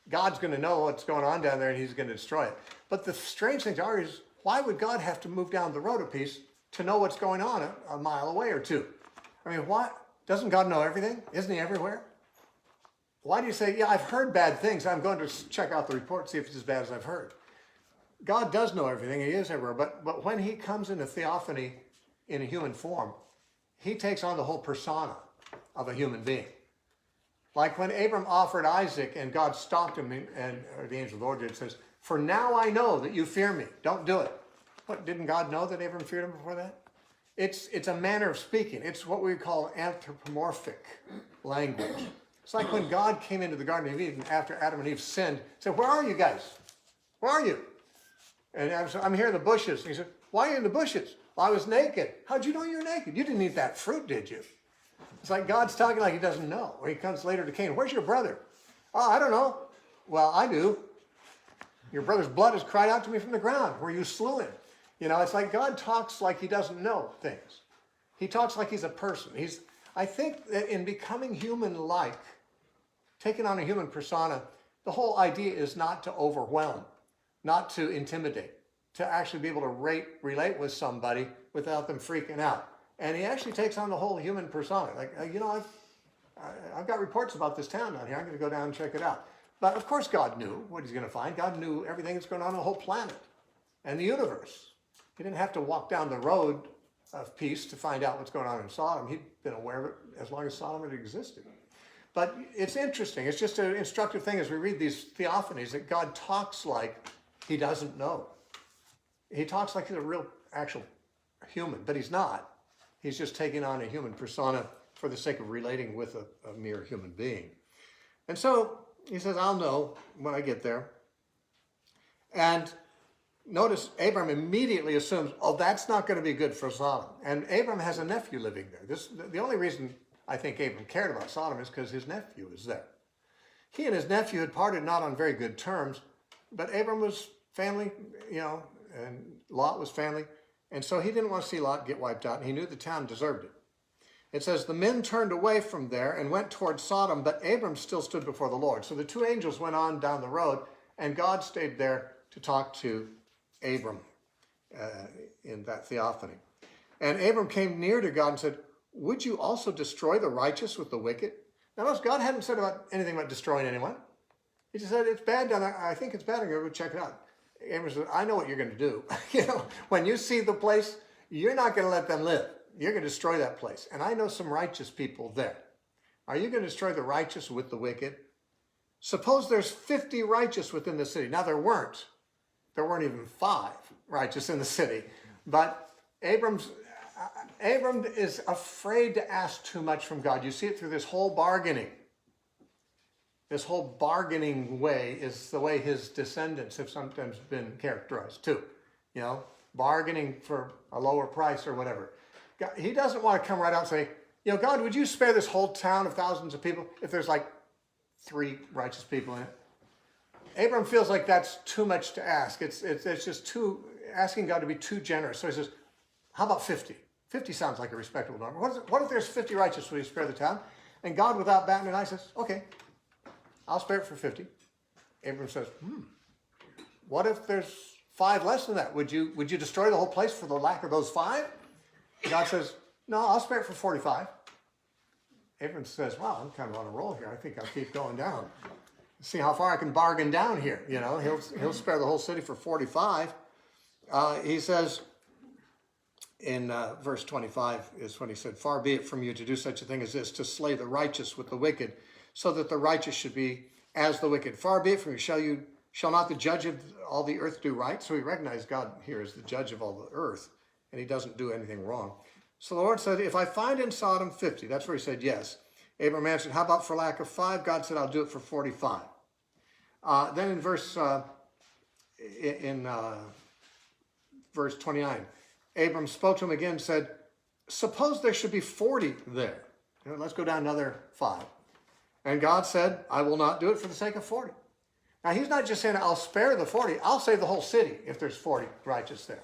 God's going to know what's going on down there and he's going to destroy it. But the strange thing is, why would God have to move down the road a piece to know what's going on a mile away or two? I mean, what? Doesn't God know everything? Isn't he everywhere? Why do you say, yeah, I've heard bad things. I'm going to check out the report, see if it's as bad as I've heard. God does know everything. He is everywhere. But when he comes into theophany in a human form, he takes on the whole persona of a human being. Like when Abram offered Isaac and God stopped him, or the angel of the Lord did, says, for now I know that you fear me. Don't do it. What, didn't God know that Abram feared him before that? It's a manner of speaking. It's what we call anthropomorphic language. It's like when God came into the Garden of Eden after Adam and Eve sinned, said, where are you guys? Where are you? And I'm here in the bushes. And he said, why are you in the bushes? Well, I was naked. How'd you know you were naked? You didn't eat that fruit, did you? It's like God's talking like he doesn't know. Or he comes later to Cain. Where's your brother? Oh, I don't know. Well, I do. Your brother's blood has cried out to me from the ground where you slew him. It's like God talks like he doesn't know things. He talks like he's a person. I think that in becoming human-like, taking on a human persona, the whole idea is not to overwhelm, not to intimidate, to actually be able to relate with somebody without them freaking out. And he actually takes on the whole human persona. Like, I've got reports about this town down here. I'm going to go down and check it out. But of course God knew what he's going to find. God knew everything that's going on the whole planet and the universe. He didn't have to walk down the road of peace to find out what's going on in Sodom. He'd been aware of it as long as Sodom had existed. But it's interesting. It's just an instructive thing as we read these theophanies that God talks like he doesn't know. He talks like he's a real, actual human, but he's not. He's just taking on a human persona for the sake of relating with a mere human being. And so he says, I'll know when I get there. And notice Abram immediately assumes, oh, that's not going to be good for Sodom. And Abram has a nephew living there. The only reason I think Abram cared about Sodom is because his nephew was there. He and his nephew had parted not on very good terms, but Abram was family, and Lot was family. And so he didn't want to see Lot get wiped out, and he knew the town deserved it. It says, the men turned away from there and went toward Sodom, but Abram still stood before the Lord. So the two angels went on down the road, and God stayed there to talk to Abram in that theophany. And Abram came near to God and said, would you also destroy the righteous with the wicked? Now notice, God hadn't said anything about destroying anyone. He just said, it's bad down there. I think it's bad. I'm going to go check it out. Abram said, I know what you're going to do. When you see the place, you're not going to let them live. You're going to destroy that place. And I know some righteous people there. Are you going to destroy the righteous with the wicked? Suppose there's 50 righteous within the city. Now there weren't. There weren't even 5 righteous in the city. But Abram is afraid to ask too much from God. You see it through this whole bargaining. This whole bargaining way is the way his descendants have sometimes been characterized too. Bargaining for a lower price or whatever. God, he doesn't want to come right out and say, God, would you spare this whole town of thousands of people if there's like 3 righteous people in it? Abram feels like that's too much to ask. It's just asking God to be too generous. So he says, how about 50? 50 sounds like a respectable number. What if there's 50 righteous? Will you spare the town? And God, without batting an eye, says, okay, I'll spare it for 50. Abram says, what if there's 5 less than that? Would you destroy the whole place for the lack of those 5? God says, no, I'll spare it for 45. Abram says, wow, I'm kind of on a roll here. I think I'll keep going down. See how far I can bargain down here. He'll spare the whole city for 45. He says in verse 25 is when he said, far be it from you to do such a thing as this, to slay the righteous with the wicked, so that the righteous should be as the wicked. Far be it from you, shall not the judge of all the earth do right? So we recognize God here as the judge of all the earth, and he doesn't do anything wrong. So the Lord said, if I find in Sodom 50, that's where he said yes. Abram answered, how about for lack of 5? God said, I'll do it for 45. Then in verse 29, Abram spoke to him again and said, suppose there should be 40 there. Let's go down another 5. And God said, I will not do it for the sake of 40. Now he's not just saying, I'll spare the 40. I'll save the whole city if there's 40 righteous there.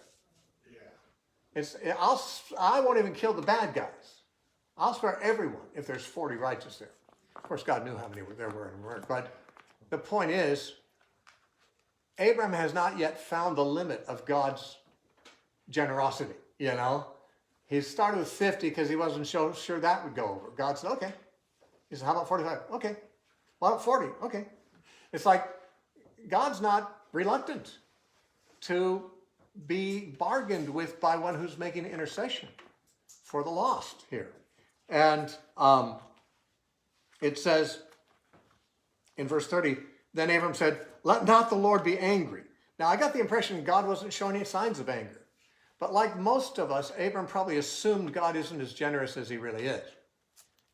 I won't even kill the bad guys. I'll spare everyone if there's 40 righteous there. Of course, God knew how many there were and weren't. But the point is, Abram has not yet found the limit of God's generosity. He started with 50 because he wasn't sure that would go over. God said, okay. He said, how about 45? Okay. What about 40? Okay. It's like God's not reluctant to be bargained with by one who's making intercession for the lost here. And it says in verse 30, then Abram said, let not the Lord be angry. Now I got the impression God wasn't showing any signs of anger. But like most of us, Abram probably assumed God isn't as generous as he really is.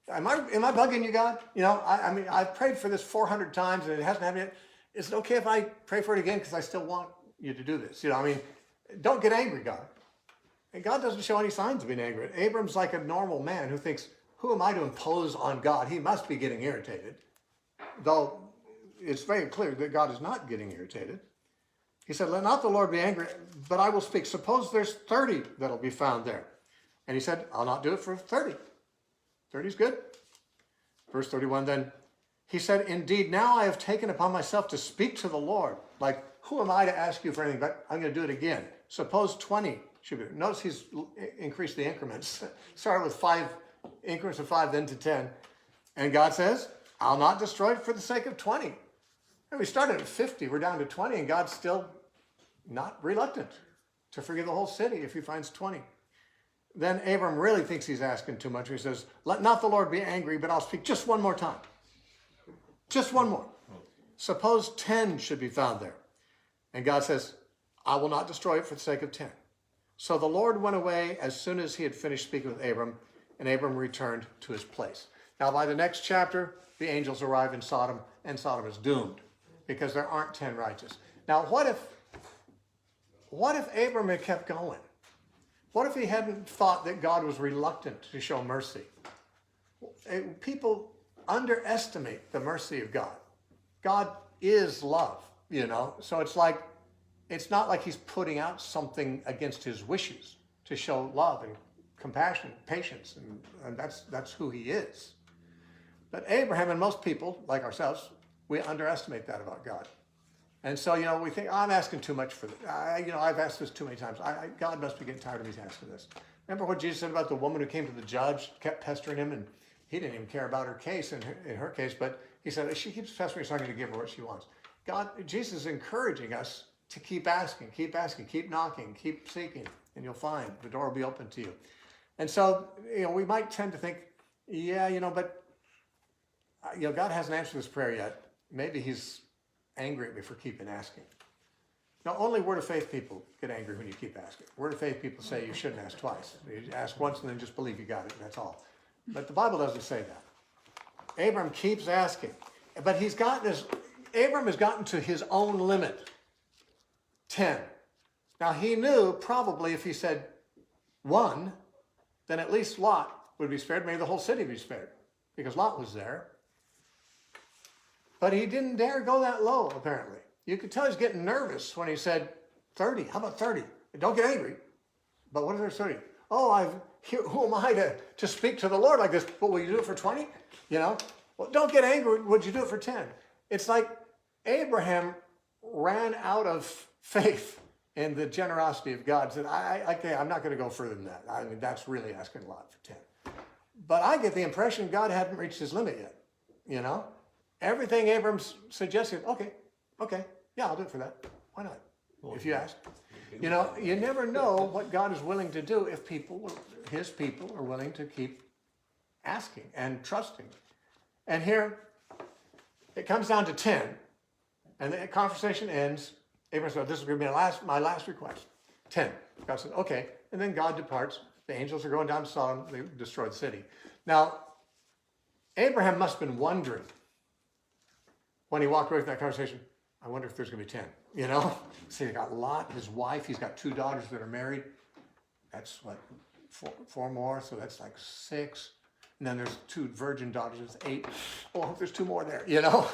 Am I bugging you, God? I mean, I've prayed for this 400 times and it hasn't happened yet. Is it okay if I pray for it again because I still want you to do this? Don't get angry, God. And God doesn't show any signs of being angry. Abram's like a normal man who thinks, who am I to impose on God? He must be getting irritated. Though it's very clear that God is not getting irritated. He said, let not the Lord be angry, but I will speak. Suppose there's 30 that'll be found there. And he said, I'll not do it for 30. 30 is good. Verse 31, then he said, indeed, now I have taken upon myself to speak to the Lord. Like, who am I to ask you for anything? But I'm going to do it again. Suppose 20 should be. Notice he's increased the increments. Started with 5 increments of 5, then to 10. And God says, I'll not destroy it for the sake of 20. And we started at 50. We're down to 20, and God's still not reluctant to forgive the whole city if he finds 20. Then Abram really thinks he's asking too much. He says, let not the Lord be angry, but I'll speak just one more time. Just one more. Suppose 10 should be found there. And God says, I will not destroy it for the sake of 10. So the Lord went away as soon as he had finished speaking with Abram, and Abram returned to his place. Now, by the next chapter, the angels arrive in Sodom, and Sodom is doomed because there aren't 10 righteous. Now, what if Abram had kept going? What if he hadn't thought that God was reluctant to show mercy? People underestimate the mercy of God. God is love, you know. So it's not like he's putting out something against his wishes to show love and compassion, patience, and that's who he is. But Abraham and most people, like ourselves, we underestimate that about God. And so, you know, we think, I'm asking too much for this. I've asked this too many times. God must be getting tired of me asking this. Remember what Jesus said about the woman who came to the judge, kept pestering him, and he didn't even care about her case in her case, but he said, she keeps pestering, so I'm going to give her what she wants. Jesus is encouraging us to keep asking, keep knocking, keep seeking, and you'll find the door will be open to you. And so, you know, we might tend to think, but God hasn't answered this prayer yet. Maybe he's angry at me for keeping asking. Now, only Word of Faith people get angry when you keep asking. Word of Faith people say you shouldn't ask twice. You ask once and then just believe you got it. That's all. But the Bible doesn't say that. Abram keeps asking, but Abram has gotten to his own limit. 10. Now, he knew probably if he said 1, then at least Lot would be spared. Maybe the whole city would be spared because Lot was there. But he didn't dare go that low, apparently. You could tell he's getting nervous when he said 30. How about 30? Don't get angry. But what if there's 30? Oh, who am I to speak to the Lord like this? But will you do it for 20? You know? Well, don't get angry. Would you do it for 10? It's like Abraham ran out of faith in the generosity of God. Said, I'm not going to go further than that. I mean, that's really asking a lot for 10. But I get the impression God hadn't reached his limit yet. You know? Everything Abram suggested, okay, yeah, I'll do it for that. Why not? If you ask. You know, you never know what God is willing to do if his people are willing to keep asking and trusting. And here, it comes down to 10, and the conversation ends. Abram said, this is going to be my last request. 10. God said, okay. And then God departs. The angels are going down to Sodom. They destroy the city. Now, Abraham must have been wondering when he walked away from that conversation, I wonder if there's going to be 10, you know? See, he got Lot, his wife, he's got 2 daughters that are married. That's what, 4 more, so that's like 6. And then there's 2 virgin daughters, it's 8. Oh, I hope there's 2 more there, you know?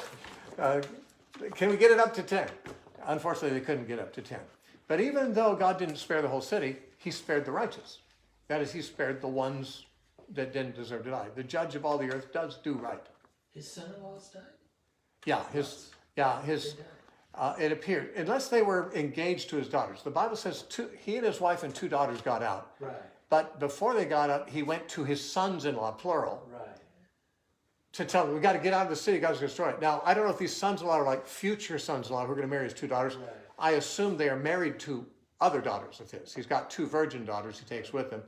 Can we get it up to 10? Unfortunately, they couldn't get up to 10. But even though God didn't spare the whole city, he spared the righteous. That is, he spared the ones that didn't deserve to die. The judge of all the earth does do right. His son-in-laws died? It appeared, unless they were engaged to his daughters. The Bible says he and his wife and 2 daughters got out. Right. But before they got out, he went to his sons-in-law, plural, Right. to tell them, we got to get out of the city, God's going to destroy it. Now, I don't know if these sons-in-law are like future sons-in-law who are going to marry his 2 daughters. Right. I assume they are married to other daughters of his. He's got 2 virgin daughters he takes with him.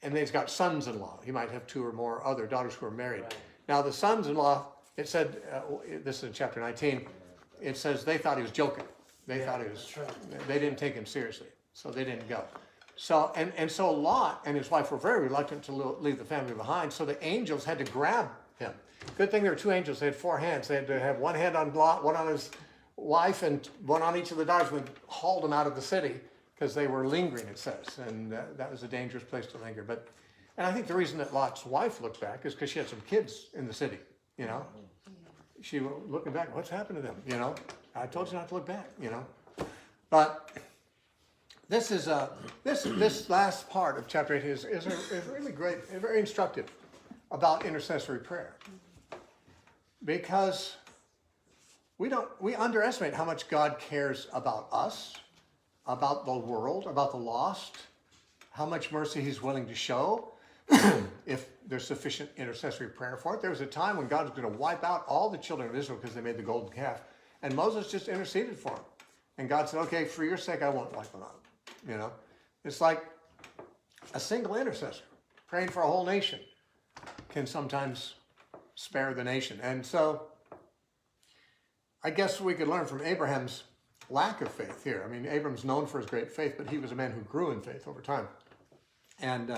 And then he's got sons-in-law. He might have 2 or more other daughters who are married. Right. Now, the sons-in-law, it said, this is in chapter 19, it says they thought he was joking. They thought he was, they didn't take him seriously, so they didn't go. So, and so Lot and his wife were very reluctant to leave the family behind, so the angels had to grab him. Good thing there were 2 angels, they had 4 hands. They had to have 1 hand on Lot, 1 on his wife, and 1 on each of the daughters, and hauled them out of the city, because they were lingering, it says, and that was a dangerous place to linger. And I think the reason that Lot's wife looked back is because she had some kids in the city, you know. She was looking back, what's happened to them, you know? I told you not to look back, you know. But this is this last part of chapter 8 is really great, very instructive about intercessory prayer, because we underestimate how much God cares about us, about the world, about the lost, how much mercy he's willing to show if there's sufficient intercessory prayer for it. There was a time when God was going to wipe out all the children of Israel because they made the golden calf, and Moses just interceded for them. And God said, okay, for your sake, I won't wipe them out. You know, it's like a single intercessor praying for a whole nation can sometimes spare the nation. And so I guess we could learn from Abraham's lack of faith here. I mean, Abram's known for his great faith, but he was a man who grew in faith over time. And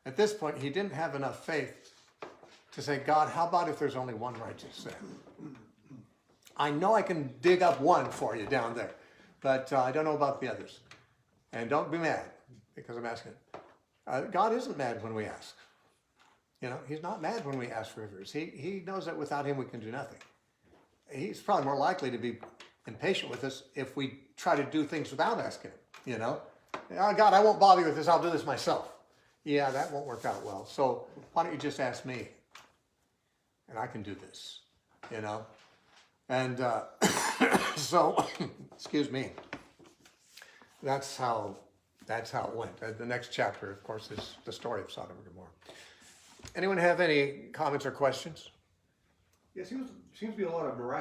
at this point, he didn't have enough faith to say, God, how about if there's only one righteous there? I know I can dig up one for you down there, but I don't know about the others. And don't be mad because I'm asking. God isn't mad when we ask. You know, he's not mad when we ask for rivers. He knows that without him we can do nothing. He's probably more likely to be impatient with us if we try to do things without asking him, you know. Oh, God, I won't bother you with this. I'll do this myself. Yeah, that won't work out well. So why don't you just ask me? And I can do this, you know. And so, excuse me, that's how it went. The next chapter, of course, is the story of Sodom and Gomorrah. Anyone have any comments or questions? Yeah, seems to be a lot of miraculous